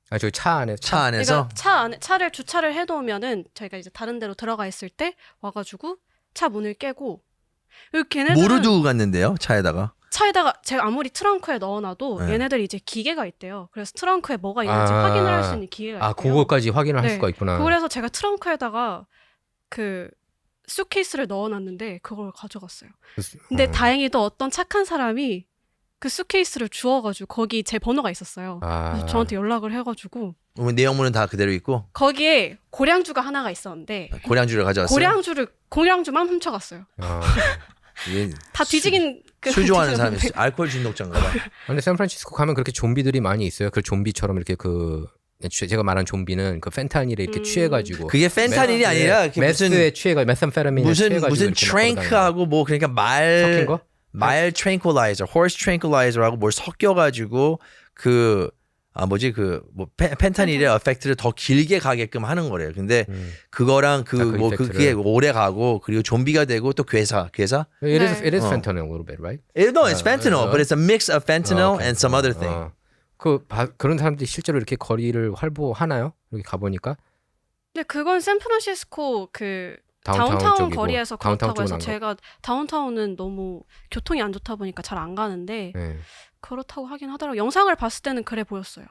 아 저기 차 안에 차 안에서 그러니까 차를 주차를 해놓으면은 저희가 이제 다른 데로 들어가 있을 때 와가지고 차 문을 깨고, 걔네들은 뭐를 두고 갔는데요? 차에다가. 차에다가 제가 아무리 트렁크에 넣어놔도 네. 얘네들이 이제 기계가 있대요. 그래서 트렁크에 뭐가 있는지 확인을 할 수 있는 기계가 있대요. 그거까지 확인을 할 네. 수가 있구나. 그래서 제가 트렁크에다가 그 수케이스를 넣어놨는데 그걸 가져갔어요. 근데 다행히도 어떤 착한 사람이 그 수케이스를 주워가지고 거기 제 번호가 있었어요. 그래서 저한테 연락을 해가지고 그러면 내용물은 다 그대로 있고 거기에 고량주가 하나가 있었는데 고량주를 가져왔어요. 고량주만 훔쳐갔어요. 이게 다 뒤지긴 술 좋아하는 사람이 뒤지는데. 있어요. 알코올 중독자인가 봐. 근데 샌프란시스코 가면 그렇게 좀비들이 많이 있어요. 그 좀비처럼 이렇게 제가 말한 좀비는 그 펜타닐에 이렇게 취해가지고 그게 펜타닐이 아니라 이렇게 메스에 취해가 메삼페타민에 취해가지고 무슨 이렇게 막 걸어다니는 트랭크하고 뭐 그러니까 섞인 거? 말 트랭클라이저, horse tranquilizer하고 뭘 섞여가지고 뭐 펜타닐의 에펙트를 더 길게 가게끔 하는 거래요. 근데 그거랑 그게 오래 가고 그리고 좀비가 되고 또 괴사. It is 네. fentanyl a little bit, right? No, it's fentanyl, but it's a mix of fentanyl Okay. and some other thing. 그런 사람들이 실제로 이렇게 거리를 활보하나요? 여기 가보니까 근데 그건 샌프란시스코 그 다운타운 다운타운 쪽이고, 거리에서 다운타운 그렇다고 해서 쪽은 안 제가 다운타운은 너무 교통이 안 좋다 보니까 잘 안 가는데 네. 그렇다고 하긴 하더라고요. 영상을 봤을 때는 그래 보였어요.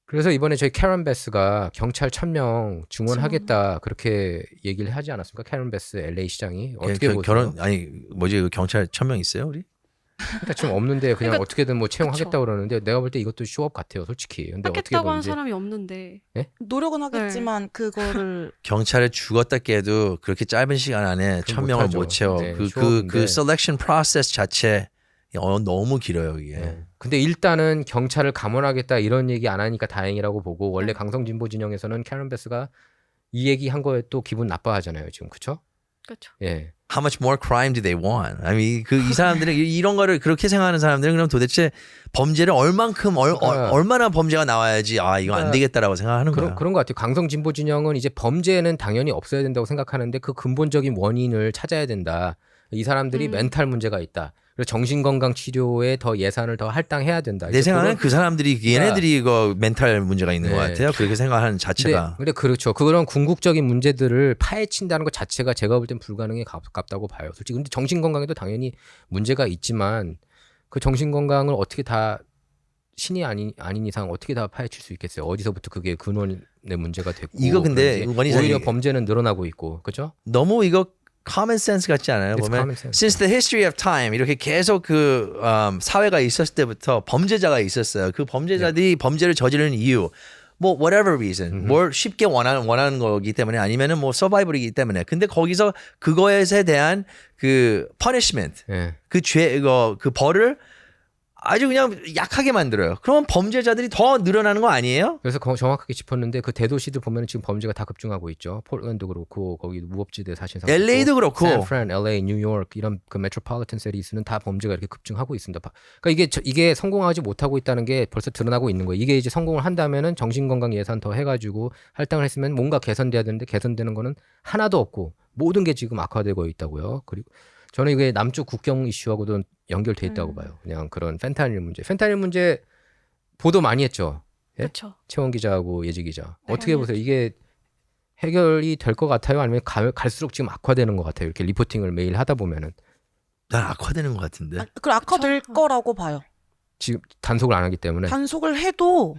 그래서 이번에 저희 캐런 베스가 경찰 1000명 증원하겠다 그렇게 얘기를 하지 않았습니까? 캐런 베스 LA 시장이 어떻게 보세요? 경찰 1000명 있어요, 우리? 그러니까 지금 없는데 그냥 그러니까- 어떻게든 뭐 채용하겠다 그쵸. 그러는데 내가 볼 때 이것도 쇼업 같아요, 솔직히. 근데 어떻게 하겠다고 한 보는지. 사람이 없는데 노력은 하겠지만 그거를 경찰을 죽었다 깨도 그렇게 짧은 시간 안에 그건 1000명을 못하죠. 못 채워. 네, 그 쇼업인데. selection process 자체 너무 길어요, 이게. 네. 근데 일단은 경찰을 감원하겠다 이런 얘기 안 하니까 다행이라고 보고 원래 강성 진보 진영에서는 캐런 베스가 이 얘기 한 거에 또 기분 나빠하잖아요, 지금. 그렇죠? 그렇죠. 예. How much more crime do they want? 이 사람들은 이런 거를 그렇게 생각하는 사람들은 그럼 도대체 범죄를 얼마나 범죄가 나와야지 이거 안 그러니까 되겠다라고 생각하는 거야. 그런 것 같아요. 강성 진보 진영은 이제 범죄는 당연히 없어야 된다고 생각하는데 그 근본적인 원인을 찾아야 된다. 이 사람들이 멘탈 문제가 있다. 그리고 정신건강 치료에 더 예산을 더 할당해야 된다. 내 생각은 그 사람들이 얘네들이 이거 멘탈 문제가 있는 네. 것 같아요. 그렇게 생각하는 자체가. 근데 그렇죠. 그런 궁극적인 문제들을 파헤친다는 것 자체가 제가 볼 땐 불가능에 가깝다고 봐요. 솔직히 근데 정신건강에도 당연히 문제가 있지만 그 정신건강을 어떻게 다 신이 아닌 이상 어떻게 다 파헤칠 수 있겠어요. 어디서부터 그게 근원의 문제가 됐고 이거 근데 그런지 원희장이- 오히려 범죄는 늘어나고 있고 그렇죠? 너무 이거 common sense 같지 않아요? It's 보면 common sense. since the history of time 이렇게 계속 사회가 있었을 때부터 범죄자가 있었어요. 그 범죄자들이 범죄를 저지르는 이유 뭐 whatever reason 뭘 쉽게 원하는 거기 때문에 아니면은 뭐 서바이벌이기 때문에 근데 거기서 그거에 대한 그 punishment 예. 그 벌을 아주 그냥 약하게 만들어요. 그러면 범죄자들이 더 늘어나는 거 아니에요? 그래서 정확하게 짚었는데 그 대도시들 보면 지금 범죄가 다 급증하고 있죠. 폴란드도 그렇고 거기 무법지대 사실 LA도 그렇고. 샌프란, LA, 뉴욕 이런 그 메트로폴리탄 시티스는 다 범죄가 이렇게 급증하고 있습니다. 그러니까 이게 성공하지 못하고 있다는 게 벌써 드러나고 있는 거예요. 이게 이제 성공을 한다면은 정신건강 예산 더 해가지고 할당을 했으면 뭔가 개선돼야 되는데 개선되는 거는 하나도 없고 모든 게 지금 악화되고 있다고요. 그리고 저는 이게 남쪽 국경 이슈하고도 연결돼 있다고 봐요. 그냥 그런 펜타닐 문제 보도 많이 했죠. 예? 그렇죠. 채원 기자하고 예지 기자. 네. 어떻게 보세요? 이게 해결이 될 것 같아요? 아니면 갈수록 지금 악화되는 것 같아요? 이렇게 리포팅을 매일 하다 보면은 난 악화되는 것 같은데. 그 악화될 그쵸. 거라고 봐요. 지금 단속을 안 하기 때문에 단속을 해도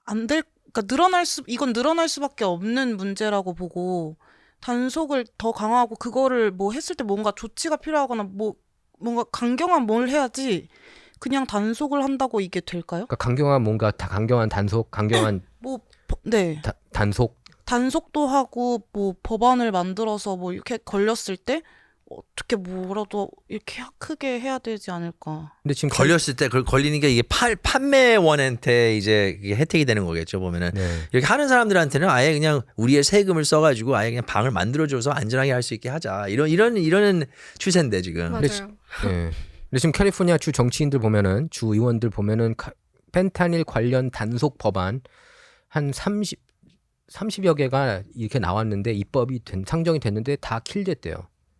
그러니까 이건 늘어날 수밖에 없는 문제라고 보고 단속을 더 강화하고 그거를 뭐 했을 때 뭔가 조치가 필요하거나 뭔가 강경한 뭘 해야지 그냥 단속을 한다고 이게 될까요? 그러니까 강경한 단속, 강경한 네. 단속. 단속도 하고 뭐 법안을 만들어서 뭐 이렇게 걸렸을 때 어떻게 뭐라도 이렇게 크게 해야 되지 않을까. 근데 지금 걸렸을 때 그걸 걸리는 게 이게 판매원한테 이제 이게 혜택이 되는 거겠죠 보면은 네. 이렇게 하는 사람들한테는 아예 그냥 우리의 세금을 써가지고 아예 그냥 방을 만들어줘서 안전하게 할 수 있게 하자 이런 추세인데 지금. 맞아요. 네. 근데 지금 캘리포니아 주 정치인들 보면은 주 의원들 보면은 펜타닐 관련 단속 법안 한 30여 개가 이렇게 나왔는데 입법이 상정이 됐는데 다 킬됐대요.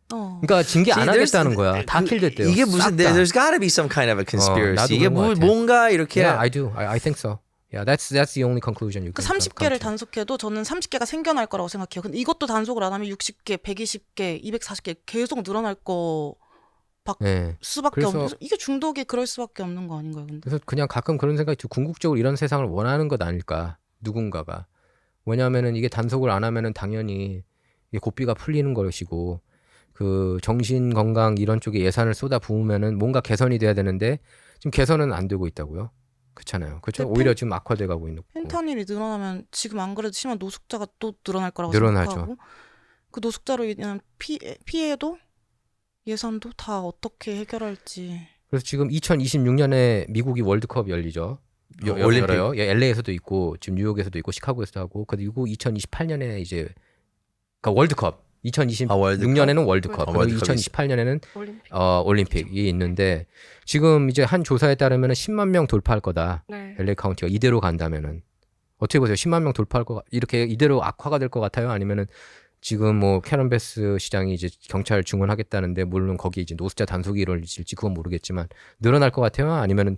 그러니까 징계 안 See, 하겠다는 거야. 다 킬됐대요. 이게 무슨 싹 다. there's gotta be some kind of a conspiracy. 나도 이게 그런 것 같아. 뭔가 이렇게 Yeah, I do. I think so. Yeah, that's the only conclusion you 그 can 30개를 come to. 단속해도 저는 30개가 생겨날 거라고 생각해요. 근데 이것도 단속을 안 하면 60개, 120개, 240개 계속 늘어날 거 네. 수밖에 그래서- 없는. 이게 중독이 그럴 수밖에 없는 거 아닌가요? 근데 그래서 그냥 가끔 그런 생각이 들고 궁극적으로 이런 세상을 원하는 것 아닐까 누군가가. 왜냐하면은 이게 단속을 안 하면은 당연히 이게 고삐가 풀리는 것이고 그 정신 건강 이런 쪽에 예산을 쏟아 부으면은 뭔가 개선이 돼야 되는데 지금 개선은 안 되고 있다고요. 그렇잖아요. 그렇죠. 근데 오히려 지금 악화돼 가고 있는 거고. 펜타닐이 늘어나면 지금 안 그래도 심한 노숙자가 또 늘어날 거라고 늘어나죠. 생각하고 그 노숙자로 인한 피해도 예산도 다 어떻게 해결할지. 그래서 지금 2026년에 미국이 월드컵 열리죠. 올림픽. 열어요. 예, LA에서도 있고 지금 뉴욕에서도 있고 시카고에서도 하고 그리고 2028년에 이제 그러니까 월드컵. 2026년에는 월드컵. 그리고 월드컵이 2028년에는 올림픽. 올림픽이 있는데 지금 이제 한 조사에 따르면은 10만 명 돌파할 거다. 네. LA 카운티가 이대로 간다면은 어떻게 보세요? 10만 명 돌파할 거 이렇게 이대로 악화가 될 것 같아요? 아니면은 지금 뭐 캐런 베스 시장이 이제 경찰 증언하겠다는데 물론 거기 이제 노숙자 단속이 이루어질지 그건 모르겠지만 늘어날 것 같아요? 아니면은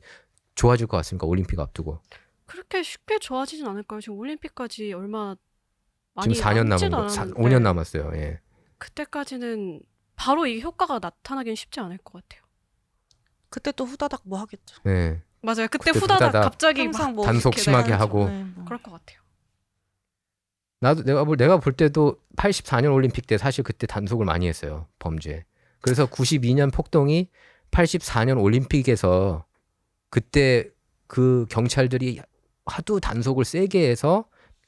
좋아질 것 같습니까? 올림픽 앞두고 그렇게 쉽게 좋아지진 않을까요? 지금 올림픽까지 얼마 많이 지금 4년 남은 남지도 거, 않았는데 5년 남았어요. 예. 그때까지는 바로 이 효과가 나타나기는 쉽지 않을 것 같아요. 그때 또 후다닥 뭐 하겠죠. 네. 맞아요. 그때 그때 후다닥 후다닥 갑자기 항상 막 뭐 단속 이렇게 심하게 해야죠. 하고. 네, 뭐. 그럴 것 같아요. 나도 내가 볼 때도 84년 올림픽 때 사실 그때 단속을 많이 했어요. 범죄. 그래서 92년 폭동이 84년 올림픽에서 그때 그 경찰들이 하도 단속을 세게 해서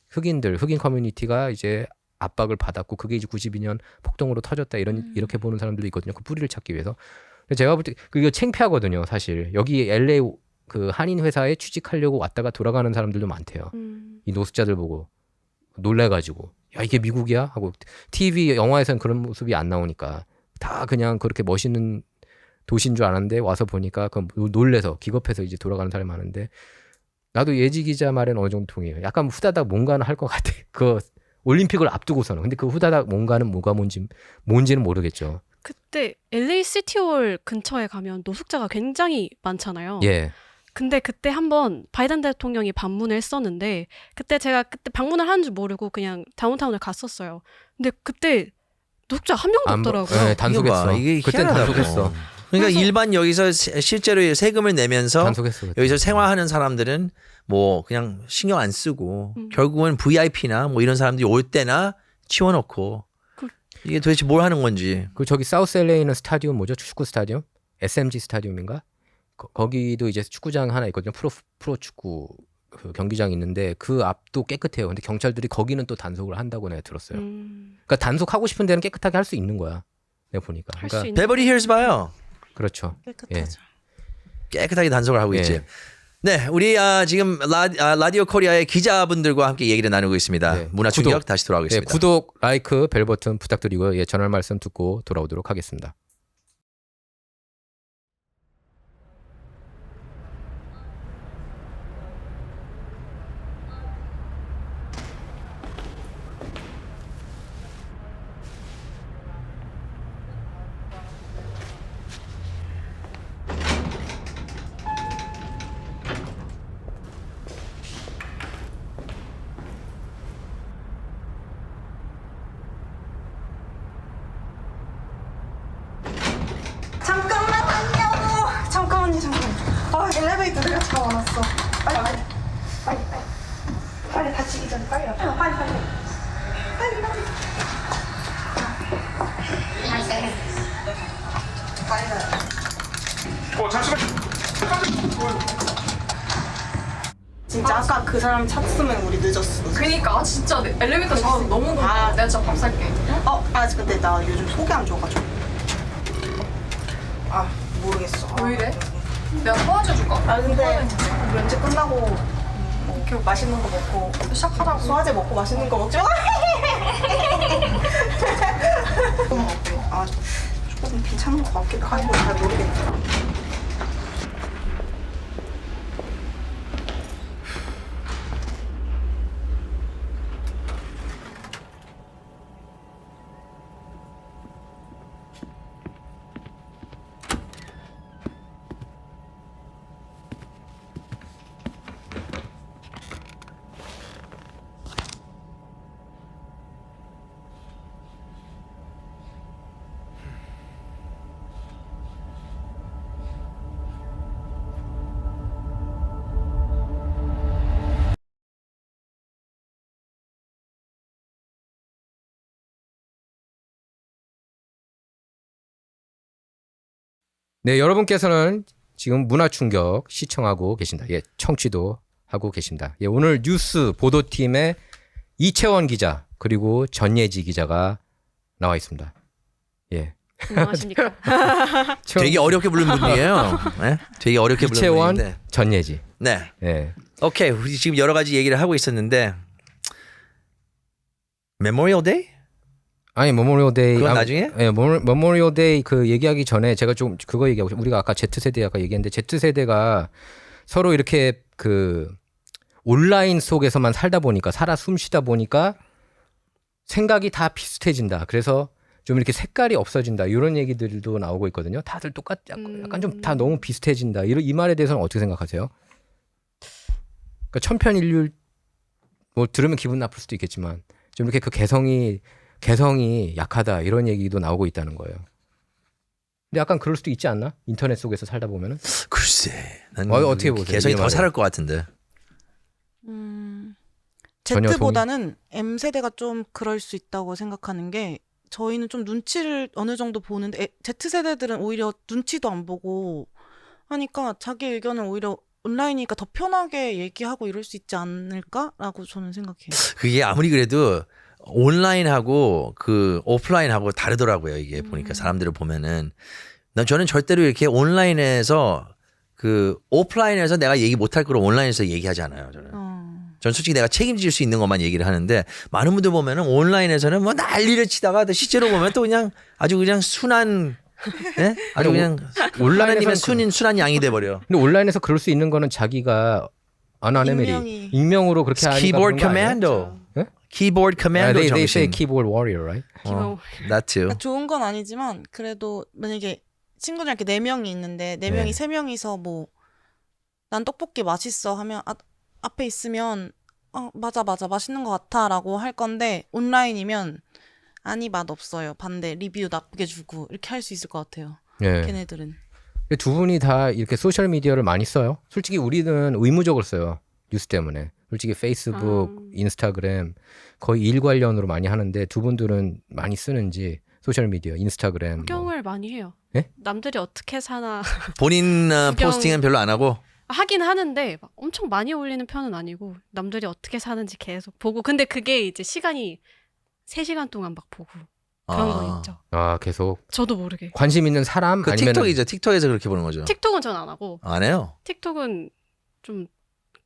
흑인 커뮤니티가 이제 압박을 받았고 그게 이제 92년 폭동으로 터졌다 이렇게 보는 사람들도 있거든요. 그 뿌리를 찾기 위해서. 근데 제가 볼 때 그게 창피하거든요. 사실 여기 LA 그 한인 회사에 취직하려고 왔다가 돌아가는 사람들도 많대요. 이 노숙자들 보고 놀래가지고 야 이게 미국이야 하고 TV 영화에서는 그런 모습이 안 나오니까 다 그냥 그렇게 멋있는 도시인 줄 알았는데 와서 보니까 그 놀래서 기겁해서 이제 돌아가는 사람이 많은데 나도 예지 기자 말에는 어느 정도 동의해요. 약간 후다닥 뭔가는 할 것 같아. 그 올림픽을 앞두고서는. 근데 그 후다닥 뭔가는 뭔지는 모르겠죠. 그때 LA 시티홀 근처에 가면 노숙자가 굉장히 많잖아요. 예. 근데 그때 한번 바이든 대통령이 방문을 했었는데 제가 그때 방문을 하는 줄 모르고 그냥 다운타운을 갔었어요. 근데 그때 노숙자 한 명도 없더라고요. 네, 단속했어. 이게 그때 희한하다고. 단속했어. 그러니까 그래서- 일반 여기서 실제로 세금을 내면서 단속했어. 그때. 여기서 생활하는 사람들은 뭐 그냥 신경 안 쓰고 음. 결국은 VIP나 뭐 이런 사람들이 올 때나 치워놓고 이게 도대체 뭘 하는 건지. 그 저기 사우스 LA에 있는 스타디움 뭐죠? 축구 스타디움? SMG 스타디움인가? 거기도 이제 축구장 하나 있거든요. 프로 축구 그 경기장이 있는데 그 앞도 깨끗해요. 근데 경찰들이 거기는 또 단속을 한다고 내가 들었어요. 그러니까 단속하고 싶은 데는 깨끗하게 할 수 있는 거야. 내가 보니까. 할 수 그러니까 있는. 베버리 힐스 봐요. 그렇죠. 깨끗하죠. 깨끗하게 단속을 하고 예. 있지. 네, 우리 지금 라디오 코리아의 기자분들과 함께 얘기를 나누고 있습니다. 네, 문화 충격 구독. 다시 예, 돌아오겠습니다. 구독, 라이크, 벨 버튼 부탁드리고요. 예, 전할 말씀 듣고 돌아오도록 하겠습니다. 잠깐만요. 아, 엘리베이터 내가 잡아놨어. 빨리. 빨리 다치기 전에 빨리 와. 빨리. 진짜 아까 그 사람 찾으면 우리 늦었어. 그니까 진짜 엘리베이터 잡아서 너무 고마워. 내가 진짜 밥 살게. 근데 나 요즘 속이 안 좋아가지고. 모르겠어. 왜 이래? 내가 도와줘 줄까? 근데 면접 끝나고 이렇게 맛있는 거 먹고 시작하자고. 소화제 먹고 맛있는 거 먹죠? 조금 괜찮은 것 같기도 하고 잘 모르겠다. 네, 여러분께서는 지금 문화 충격 시청하고 계신다. 예, 청취도 하고 계십니다. 예, 오늘 뉴스 보도팀의 이채원 기자 그리고 전예지 기자가 나와 있습니다. 예. 안녕하십니까? 되게 어렵게 부르는 분이에요. 네? 되게 어렵게 부르는 이채원 분인데. 전예지. 네. 예. 오케이. 우리 지금 여러 가지 얘기를 하고 있었는데 메모리얼 데이? 아니 메모리얼 데이 그건 나중에? 예, 메모리얼 데이 그 얘기하기 전에 제가 좀 그거 얘기하고 우리가 아까 Z 세대 아까 얘기했는데 Z 세대가 서로 이렇게 그 온라인 속에서만 살다 보니까 살아 숨쉬다 보니까 생각이 다 비슷해진다. 그래서 좀 이렇게 색깔이 없어진다. 이런 얘기들도 나오고 있거든요. 다들 약간 좀 다 너무 비슷해진다. 이 말에 대해서는 어떻게 생각하세요? 그러니까 천편일률 뭐 들으면 기분 나쁠 수도 있겠지만 좀 이렇게 그 개성이 약하다 이런 얘기도 나오고 있다는 거예요. 근데 약간 그럴 수도 있지 않나? 인터넷 속에서 살다 보면은. 글쎄. 난 어떻게 보세요? 개성이 이게 더 말이야. 살을 것 같은데. 전혀 Z보다는 M세대가 좀 그럴 수 있다고 생각하는 게 저희는 좀 눈치를 어느 정도 보는데 Z세대들은 오히려 눈치도 안 보고 하니까 자기 의견을 오히려 온라인이니까 더 편하게 얘기하고 이럴 수 있지 않을까라고 저는 생각해요. 그게 아무리 그래도 온라인하고 그 오프라인하고 다르더라고요. 이게 보니까 사람들을 보면은 저는 절대로 이렇게 온라인에서 그 오프라인에서 내가 얘기 못할 거를 온라인에서 얘기하지 않아요. 전 솔직히 내가 책임질 수 있는 것만 얘기를 하는데 많은 분들 보면은 온라인에서는 뭐 난리를 치다가 실제로 보면 또 그냥 아주 그냥 순한 예? 아주 그냥 온라인이면 순한 양이 돼 버려. 근데 온라인에서 그럴 수 있는 거는 자기가 아나네메리 익명으로 그렇게 하니까 키보드 그런 거 아니에요? 커맨도. 예? 키보드 커맨도 they say 정신. keyboard warrior, right? That too. 그러니까 좋은 건 아니지만 그래도 만약에 친구들 이렇게 4명이 있는데 4명이 네. 3명이서 뭐 난 떡볶이 맛있어 하면 앞에 있으면 맞아 맛있는 것 같아라고 할 건데 온라인이면 아니 맛 없어요 반대 리뷰 나쁘게 주고 이렇게 할 수 있을 것 같아요. 예. 걔네들은 두 분이 다 이렇게 소셜 미디어를 많이 써요. 솔직히 우리는 의무적으로 써요. 뉴스 때문에. 솔직히 페이스북, 인스타그램 거의 일 관련으로 많이 하는데 두 분들은 많이 쓰는지 소셜 미디어, 인스타그램. 구경을 많이 해요. 예? 남들이 어떻게 사나 본인 구경- 포스팅은 별로 안 하고. 하긴 하는데 막 엄청 많이 올리는 편은 아니고 남들이 어떻게 사는지 계속 보고 근데 그게 이제 시간이 3시간 동안 막 보고 그런 거 있죠. 아 계속 저도 모르게. 관심 있는 사람 그 아니면 틱톡이죠. 틱톡에서 그렇게 보는 거죠. 틱톡은 전 안 하고 안 해요. 틱톡은 좀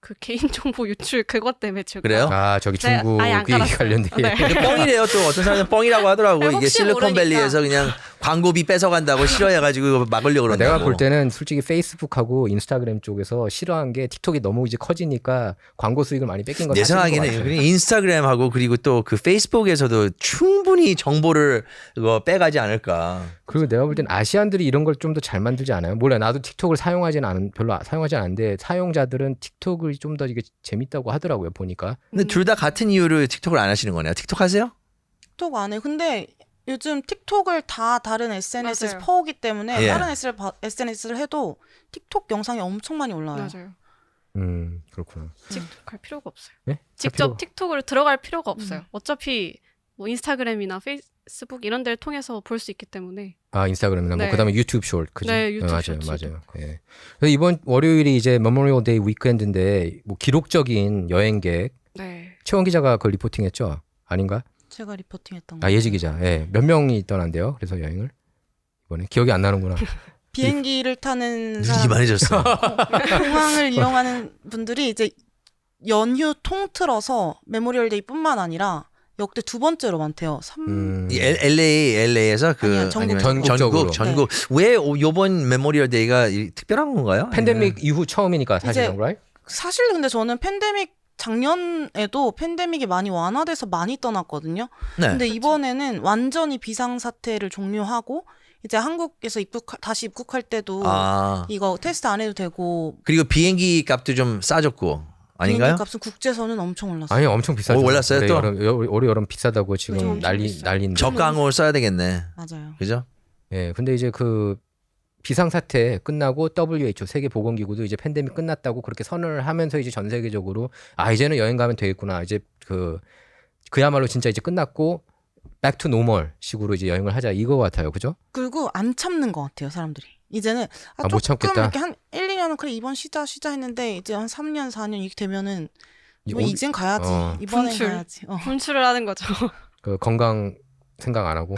그 개인정보 유출 그것 때문에 제가 그래요? 아 저기 제가 아예 안 중국이 깔았어요. 관련된 네. 이게 뻥이래요. 또 어떤 사람은 뻥이라고 하더라고. 네, 이게 혹시 실리콘밸리에서 그냥 광고비 뺏어간다고 싫어해가지고 막으려고 그런다고. 내가 볼 때는 솔직히 페이스북하고 인스타그램 쪽에서 싫어한 게 틱톡이 너무 이제 커지니까 광고 수익을 많이 뺏긴 건 내 사실인 것 생각에는 같아요. 인스타그램하고 그리고 또 그 페이스북에서도 충분히 정보를 그거 빼가지 않을까. 그리고 내가 볼 땐 아시안들이 이런 걸 좀 더 잘 만들지 않아요? 몰라 나도 틱톡을 별로 사용하지 않는데 사용자들은 틱톡을 좀 더 이게 재밌다고 하더라고요 보니까. 근데 둘 다 같은 이유로 틱톡을 안 하시는 거네요. 틱톡 하세요? 틱톡 안 해. 근데 요즘 틱톡을 다 다른 SNS에서 맞아요. 퍼오기 때문에 예. 다른 SNS를 해도 틱톡 영상이 엄청 많이 올라와요. 맞아요. 그렇구나. 틱톡 할 필요가 없어요. 예? 직접 틱톡을 들어갈 필요가 없어요. 어차피 뭐 인스타그램이나 페이스북 이런 데를 통해서 볼 수 있기 때문에. 아 인스타그램이나 네. 뭐 그다음에 유튜브 숏 그지? 네, 유튜브 맞아요, 숏도. 맞아요. 예. 그래서 이번 월요일이 이제 메모리얼 데이 위크엔드인데 뭐 기록적인 여행객 네. 최원 기자가 그걸 리포팅했죠? 아닌가? 제가 리포팅했던 거. 아 예지 기자. 예. 몇 명이 떠난대요? 그래서 여행을 이번에 기억이 안 나는구나. 비행기를 타는 눈이 사람, 많아졌어. 공항을 이용하는 분들이 이제 연휴 통틀어서 메모리얼 데이뿐만 아니라 역대 2번째로 많대요. 이 LA에서 그 아니요, 전국. 아니면 전국적으로. 전국. 왜 요번 메모리얼 데이가 특별한 건가요? 팬데믹 이후 처음이니까 사실은, right? 사실 근데 저는 팬데믹 작년에도 팬데믹이 많이 완화돼서 많이 떠났거든요. 네. 근데 이번에는 완전히 비상사태를 종료하고 이제 한국에서 다시 입국할 때도 아 이거 테스트 안 해도 되고 그리고 비행기 값도 좀 싸졌고 아닌가요? 비행기 값은 국제선은 엄청 올랐어요. 아니 엄청 비싸죠. 올랐어요, 올해 또? 올해 여름 비싸다고 지금 엄청 비싸요. 난리인데. 저가 항공을 써야 되겠네. 맞아요. 그죠? 예, 근데 이제 그 비상사태 끝나고 WHO 세계보건기구도 이제 팬데믹 끝났다고 그렇게 선언을 하면서 이제 전 세계적으로 아 이제는 여행 가면 되겠구나. 이제 그야말로 진짜 이제 끝났고 back to normal 식으로 이제 여행을 하자 이거 같아요. 그죠? 그리고 안 참는 것 같아요, 사람들이. 이제는 아, 못 조금 참겠다. 이렇게 한 1, 2년은 그래 이번 쉬자 했는데 이제 한 3년, 4년 이렇게 되면은 뭐 이- 이젠 가야지. 어. 이번엔 분출. 가야지. 분출을 하는 거죠. 그 건강 생각 안 하고.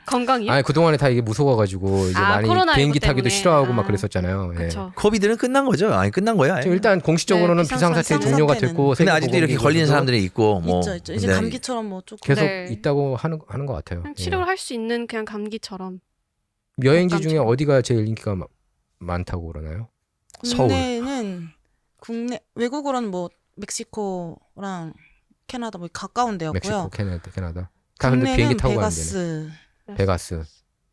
건강이요? 아니 그동안에 다 이게 무서워가지고 이제 아, 많이 코로나19 비행기 타기도 때문에. 싫어하고 막 아, 그랬었잖아요. 예. 그렇죠. 코비드는 끝난 거죠? 아니 끝난 거야. 지금 일단 공식적으로는 네, 비상사태 비상사태는. 종료가 됐고 근데 아직도 이렇게 걸리는 사람들이 있고 뭐 있죠. 이제 네. 감기처럼 뭐 조금 계속 네. 있다고 하는 것 같아요. 그냥 예. 치료를 할 수 있는 그냥 감기처럼. 여행지 중에 독감처럼. 어디가 제일 인기가 많다고 그러나요? 서울. 국내 외국으로는 뭐 멕시코랑 캐나다 뭐 가까운 데였고요. 멕시코, 캐나다. 다 근데 비행기 국내는 타고 가는 데네. 베가스.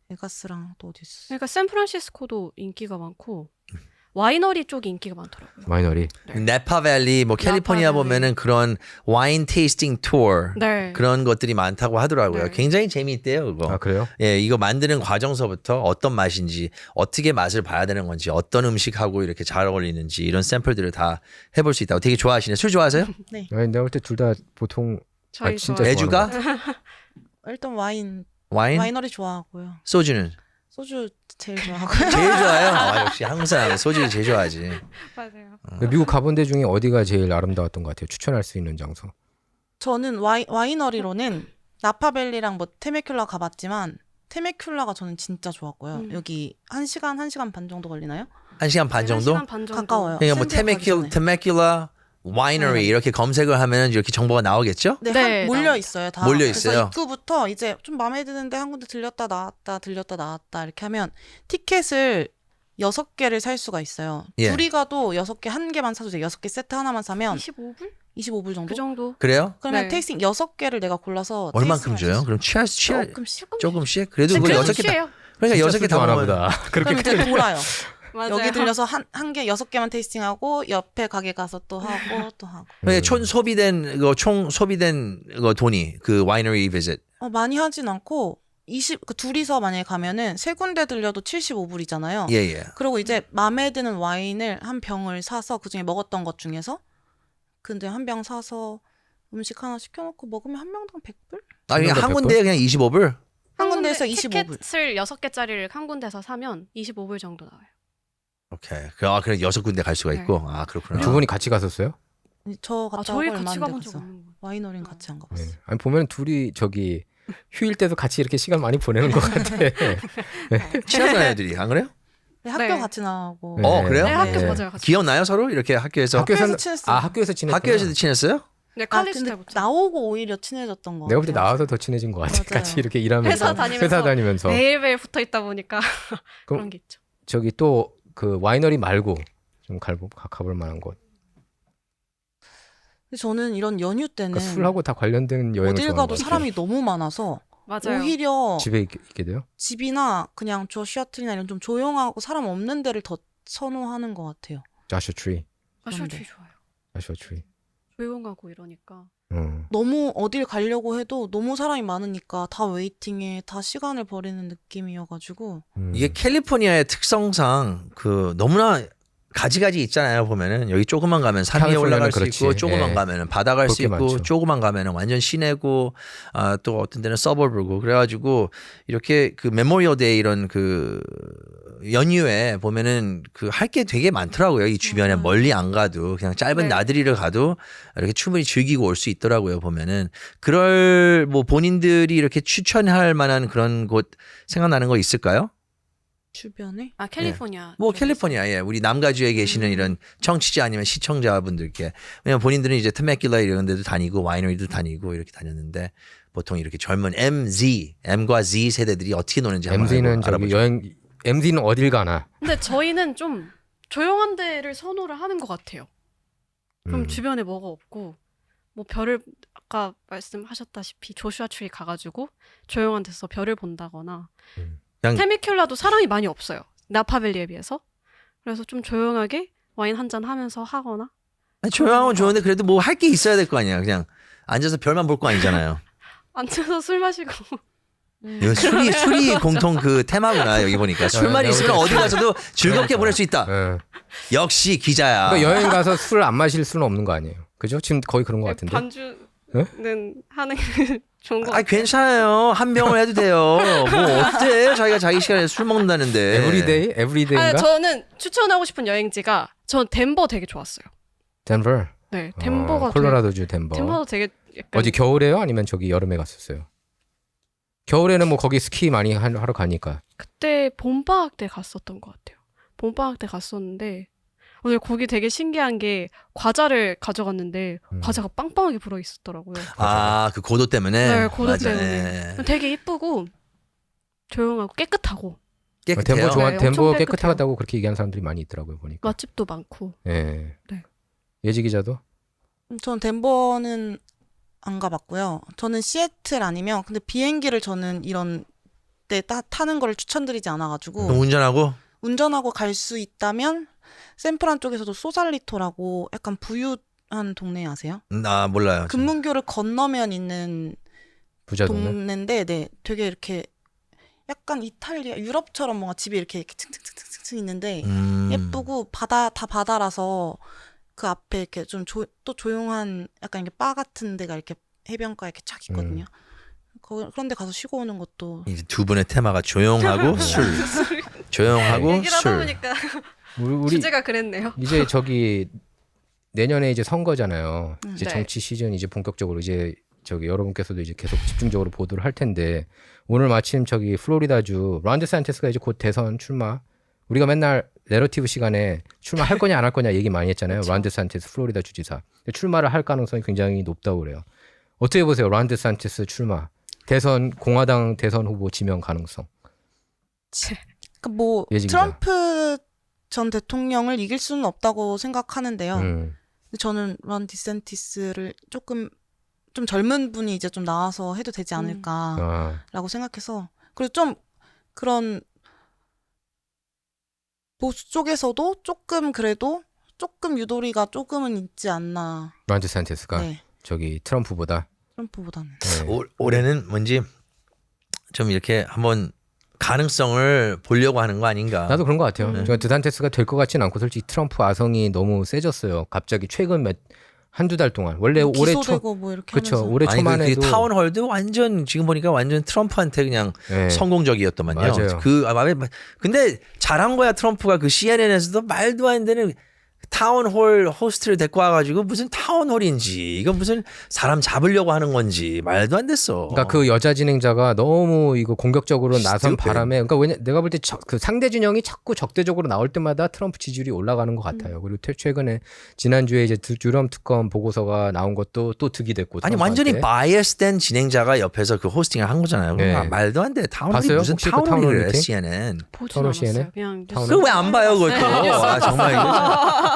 베가스랑 또 어디 있어? 그러니까 샌프란시스코도 인기가 많고 와이너리 쪽이 인기가 많더라고요. 마이너리. 네파밸리 뭐 캘리포니아 나파밸리. 보면은 그런 와인 테이스팅 투어 네. 그런 것들이 많다고 하더라고요. 네. 굉장히 재미있대요, 그거. 아 그래요? 예, 이거 만드는 과정서부터 어떤 맛인지, 어떻게 맛을 봐야 되는 건지, 어떤 음식하고 이렇게 잘 어울리는지 이런 샘플들을 다 해볼 수 있다고. 되게 좋아하시네. 술 좋아하세요? 네. 아니, 내가 볼 때 둘 다 보통 저희 진짜 좋아해요. 애주가? 일단 와인 와인? 와이너리 좋아하고요. 소주는? 소주 제일 좋아하고요. 제일 좋아요? 아, 역시 한국 사람 소주 제일 좋아하지. 맞아요. 미국 가본 데 중에 어디가 제일 아름다웠던 것 같아요? 추천할 수 있는 장소. 저는 와이너리로는 나파밸리랑 뭐 테메큘라 가봤지만 테메큘라가 저는 진짜 좋았고요. 여기 1시간 반 정도 걸리나요? 1시간 반 정도? 1시간 반 정도. 가까워요. 그러니까 뭐 샌디에고 가기 전에. 테메큘라 와이너리 이렇게 검색을 하면 이렇게 정보가 나오겠죠? 네, 네, 몰려 있어요. 다 몰려 그래서 있어요? 입구부터 이제 좀 마음에 드는데 한 군데 들렸다 나왔다 이렇게 하면 티켓을 6개를 살 수가 있어요. 예. 둘이 가도 6개 한 개만 사도 돼요. 6개 세트 하나만 사면 25불? 25불 정도? 그 정도. 그래요? 그러면 네. 테이스팅 6개를 내가 골라서 얼만큼 테이스팅을 줘요? 할수 그럼 취할 조금씩. 조금씩? 그래도 그거 그래도 6개 다 취해요. 그러니까 6개 다 하나 먹으면 보다. 그럼 이제 돌아요. 맞아요. 여기 들려서 한 개 6개만 테이스팅하고 옆에 가게 가서 또 하고 또 하고. 그러니까 총 소비된 거 돈이 그 와이너리 비짓 많이 하진 않고 둘이서 만약에 가면은 세 군데 들려도 75불이잖아요. 예예. 그리고 이제 마음에 드는 와인을 한 병을 사서 그중에 먹었던 것 중에서 근데 한 병 사서 음식 하나 시켜놓고 먹으면 한 명당 100불? 아 그냥 한 100불? 군데에 그냥 25불? 한 군데에서 25불. 티켓을 6개짜리를 한 군데서 사면 25불 정도 나와요. 오케이. 그래 6군데 갈 수가 있고. 네. 아 그렇구나. 두 분이 같이 갔었어요? 저 아, 갔다 저희 오고 같이 얼마 안 가본 적 돼서 없는 거예요. 와이너리는 같이 안 가봤어요. 네. 아니 보면 둘이 저기 휴일 때도 같이 이렇게 시간 많이 보내는 것 같아. 친하잖아요, 애들이. 안 그래요? 네, 학교 네. 같이 나오고. 네. 그래요? 네, 학교 네. 맞아요. 같이. 기억나요 서로 이렇게 학교에서? 학교에서 친했어요. 아 학교에서 친했구나. 학교에서도 친했어요? 네, 아, 칼리지 근데 때부터. 나오고 오히려 친해졌던 거 내가 볼 때 같아요. 나와서 더 친해진 것 같아. 맞아요. 같이 이렇게 일하면서 회사 다니면서 매일매일 붙어 있다 보니까 그럼 그런 게 있죠. 저기 또 그 와이너리 말고 좀 가볼 만한 곳. 근데 저는 이런 연휴 때는 그러니까 술하고 다 관련된 여행을 어딜 좋아하는 가도 것 같아요. 사람이 너무 많아서 맞아요. 오히려 집에 있게 돼요? 집이나 그냥 조시아트리나 이런 좀 조용하고 사람 없는 데를 더 선호하는 것 같아요. 자슈 트리. 아쉬워 그런데. 되게 좋아요. 자슈 트리. 조용하고 이러니까. 너무 어딜 가려고 해도 너무 사람이 많으니까 다 웨이팅에 다 시간을 버리는 느낌이어가지고 이게 캘리포니아의 특성상 그 너무나 가지가지 있잖아요. 보면은 여기 조금만 가면 산 위에 캘리포니아는 올라갈 수 그렇지. 있고 조금만 예. 가면은 바다 갈 수 볼 게 있고 많죠. 조금만 가면은 완전 시내고 또 어떤 데는 서버브고 그래가지고 이렇게 그 메모리얼 데이 이런 그 연휴에 보면은 그 할 게 되게 많더라고요. 이 주변에 멀리 안 가도 그냥 짧은 네. 나들이를 가도 이렇게 충분히 즐기고 올 수 있더라고요. 보면은 그럴 뭐 본인들이 이렇게 추천할 만한 그런 곳 생각나는 거 있을까요? 주변에 아 캘리포니아. 뭐 쪽에서. 캘리포니아 예 우리 남가주에 계시는 이런 청취자 아니면 시청자분들께 왜냐면 본인들은 이제 테메킬라 이런 데도 다니고 와이너리도 다니고 이렇게 다녔는데 보통 이렇게 젊은 M과 Z 세대들이 어떻게 노는지 한번 MZ는 저기 알아보죠. 여행 MZ는 어딜 가나? 근데 저희는 좀 조용한 데를 선호를 하는 것 같아요. 좀 주변에 뭐가 없고 뭐 별을 아까 말씀하셨다시피 조슈아 트리 가가지고 조용한 데서 별을 본다거나 그냥- 테미큘라도 사람이 많이 없어요. 나파밸리에 비해서. 그래서 좀 조용하게 와인 한잔 하면서 하거나 아니, 조용한 건 좋은데 그래도 뭐 할 게 있어야 될 거 아니야. 그냥 앉아서 별만 볼 거 아니잖아요. 앉아서 술 마시고 이거 술이 공통 그 테마구나 여기 보니까 술만 있으면 어디 가서도 즐겁게 보낼 수 있다. 예. 역시 기자야. 그러니까 여행 가서 술 안 마실 수는 없는 거 아니에요? 그죠? 지금 거의 그런 것 같은데. 반주는 하는 게 좋은 것 아 같아요. 괜찮아요. 한 병을 해도 돼요. 뭐 어때? 자기가 자기 시간에 술 먹는다는데. 에브리데이? 에브리데이인가? 아, 저는 추천하고 싶은 여행지가 전 덴버 되게 좋았어요. 덴버. 네, 덴버가 콜로라도주 덴버. 덴버도 되게 약간 어디 겨울에요? 아니면 저기 여름에 갔었어요? 겨울에는 뭐 거기 스키 많이 하러 가니까. 그때 봄방학 때 갔었던 것 같아요. 봄방학 때 갔었는데 오늘 거기 되게 신기한 게 과자를 가져갔는데 과자가 빵빵하게 불어 있었더라고요. 그 고도 때문에. 네, 고도 맞아. 때문에. 예. 되게 이쁘고 조용하고 깨끗하고 깨끗해요. 네, 덴버 엄청 깨끗하다고 그렇게 얘기하는 사람들이 많이 있더라고요 보니까. 맛집도 많고. 예. 네. 예지 기자도? 전 덴버는 안 가봤고요. 저는 시애틀 아니면 근데 비행기를 저는 이런 때 타는 거를 추천드리지 않아가지고 그럼 운전하고 운전하고 갈 수 있다면 샌프란 쪽에서도 소살리토라고 약간 부유한 동네 아세요? 나 몰라요. 금문교를 건너면 있는 부자 동네. 동네인데 네, 되게 이렇게 약간 이탈리아 유럽처럼 뭔가 집이 이렇게 층층층층층 있는데 예쁘고 다 바다라서 그 앞에 이렇게 좀 또 조용한 약간 이렇게 바 같은 데가 이렇게 해변가에 이렇게 쫙 있거든요. 그런 데 가서 쉬고 오는 것도 이제 두 분의 테마가 조용하고 술. 조용하고 얘기를 하다 술. 보니까 우리 주제가 그랬네요. 이제 저기 내년에 이제 선거잖아요. 이제 네. 정치 시즌 이제 본격적으로 이제 저기 여러분께서도 이제 계속 집중적으로 보도를 할 텐데 오늘 마침 저기 플로리다주 론 디샌티스가 이제 곧 대선 출마. 우리가 맨날 내러티브 시간에 출마할 거냐 안 할 거냐 얘기 많이 했잖아요. 론 디샌티스 플로리다 주지사. 출마를 할 가능성이 굉장히 높다고 그래요. 어떻게 보세요? 론 디샌티스 출마. 대선 공화당 대선 후보 지명 가능성. 그러니까 뭐 예지 기자. 트럼프 전 대통령을 이길 수는 없다고 생각하는데요. 근데 음. 저는 론 디샌티스를 조금 좀 젊은 분이 이제 좀 나와서 해도 되지 않을까라고 생각해서 그리고 좀 그런 보수 쪽에서도 조금 그래도 조금 유도리가 조금은 있지 않나. 론 디샌티스가 네, 저기 트럼프보다. 트럼프보다는. 네. 올해는 뭔지 좀 이렇게 한번 가능성을 보려고 하는 거 아닌가. 나도 그런 것 같아요. 그러니까 드산테스가 될 것 같지는 않고 솔직히 트럼프 아성이 너무 세졌어요. 갑자기 최근 한두 달 동안 원래 올해 초 기소되고 뭐 이렇게 그렇죠. 하면서. 올해 아니 초만 그 해도 타운홀도 완전 지금 보니까 완전 트럼프한테 그냥 네. 성공적이었더만요. 맞아요. 근데 잘한 거야 트럼프가 그 CNN에서도 말도 안 되는 타운홀 호스트를 데리고 와가지고 무슨 타운홀인지 이건 무슨 사람 잡으려고 하는 건지 말도 안 됐어. 그러니까 그 여자 진행자가 너무 이거 공격적으로 나선 Stupid. 바람에 그러니까 왜냐 내가 볼 때 그 상대 진영이 자꾸 적대적으로 나올 때마다 트럼프 지지율이 올라가는 것 같아요. 그리고 최근에 지난주에 이제 듀럼 특검 보고서가 나온 것도 또 득이 됐고 아니 트럼프한테. 완전히 바이어스된 진행자가 옆에서 그 호스팅을 한 거잖아요. 네. 말도 안 돼. 타운홀이 봤어요? 무슨 혹시 그 타운홀 타운홀이래 미팅? CNN. 보진 타운홀 않았어요. CNN? 그냥 타운홀? 그거 왜 안 봐요 그것도. 아, 정말 이거.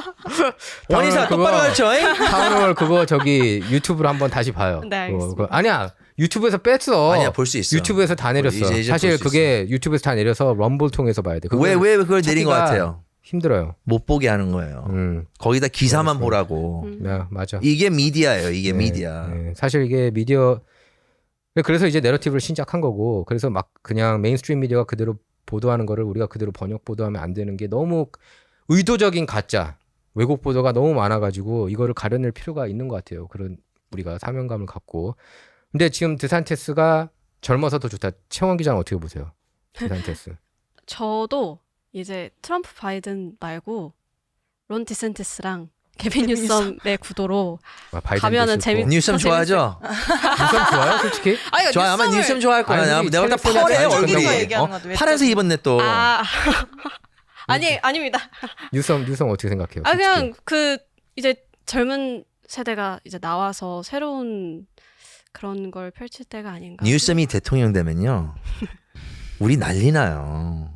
원희사 그거- 똑바로 가르쳐. 잉? 타운홀 그거 저기 유튜브로 한번 다시 봐요. 네, 알겠습니다. 아니야 유튜브에서 뺐어. 아니야 볼 수 있어. 유튜브에서 다 내렸어. 이제 사실 볼수 그게 유튜브에서 다 내려서 럼블 통해서 봐야 돼. 왜 그걸 내린 것 찾기가 같아요? 힘들어요. 못 보게 하는 거예요. 거기다 기사만 보라고. 네, 맞아. 이게 미디어예요. 이게 네, 미디어. 네. 사실 이게 미디어 그래서 이제 내러티브를 신작한 거고 그래서 막 그냥 메인스트림 미디어가 그대로 보도하는 거를 우리가 그대로 번역 보도하면 안 되는 게 너무 의도적인 가짜 왜곡 보도가 너무 많아가지고 이거를 가려낼 필요가 있는 것 같아요. 그런 우리가 사명감을 갖고. 근데 지금 드산테스가 젊어서 더 좋다. 최원 기자는 어떻게 보세요? 드산테스. 저도 이제 트럼프 바이든 말고 론 디샌티스랑 개빈 뉴섬의 구도로 아, 바이든도 가면은 싫고. 재밌- 뉴섬 더 좋아하죠? 뉴섬 좋아요, 솔직히? 아니, 좋아요. 아마 뉴섬 좋아할 거야. 아니, 내가 우리 볼때 캘리포니아 펄해 아니, 얼굴이. 그거 얘기하는 것도 파란색 외적인- 입었네 또. 아 아닙니다. 뉴섬 어떻게 생각해요? 아 솔직히? 그냥 그 이제 젊은 세대가 이제 나와서 새로운 그런 걸 펼칠 때가 아닌가. 뉴섬이 대통령 되면요. 우리 난리 나요.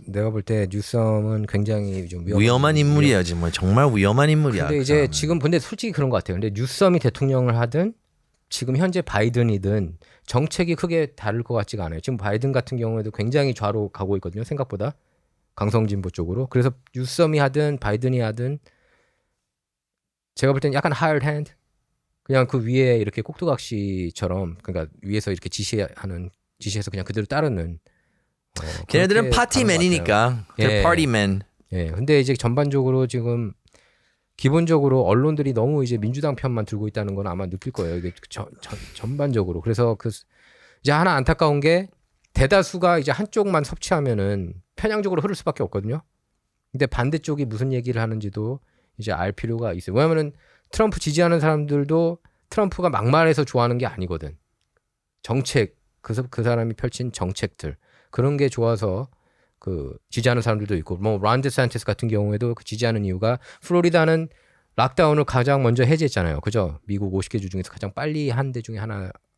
내가 볼 때 뉴섬은 굉장히 좀 위험한 인물이야 정말. 정말 위험한 인물이야. 근데 그 이제 사람은. 지금 근데 솔직히 그런 것 같아요. 근데 뉴섬이 대통령을 하든 지금 현재 바이든이든 정책이 크게 다를 것 같지가 않아요. 지금 바이든 같은 경우에도 굉장히 좌로 가고 있거든요. 생각보다 강성진보 쪽으로. 그래서 뉴섬이 하든 바이든이 하든 제가 볼 때는 약간 hard hand. 그냥 그 위에 이렇게 꼭두각시처럼 그러니까 위에서 이렇게 지시해서 그냥 그대로 따르는. 걔네들은 그렇게 가는 것 같아요. 파티맨이니까. 예. 파티맨. 예. 근데 이제 전반적으로 지금 기본적으로 언론들이 너무 이제 민주당 편만 들고 있다는 건 아마 느낄 거예요. 이게 전반적으로. 그래서 그 이제 하나 안타까운 게 대다수가 이제 한쪽만 섭취하면은 편향적으로 흐를 수밖에 없거든요. 근데 반대쪽이 무슨 얘기를 하는지도 이제 알 필요가 있어요. 왜냐면은 트럼프 지지하는 사람들도 트럼프가 막말해서 좋아하는 게 아니거든. 정책 그 사람이 펼친 정책들 그런 게 좋아서 그 지지하는 사람들도 있고 뭐 론 데산티스 같은 경우에도 그 지지하는 이유가 플로리다는 락다운을 가장 먼저 해제했잖아요. 그죠? 미국 50개 주 중에서 가장 빨리 한 데 중에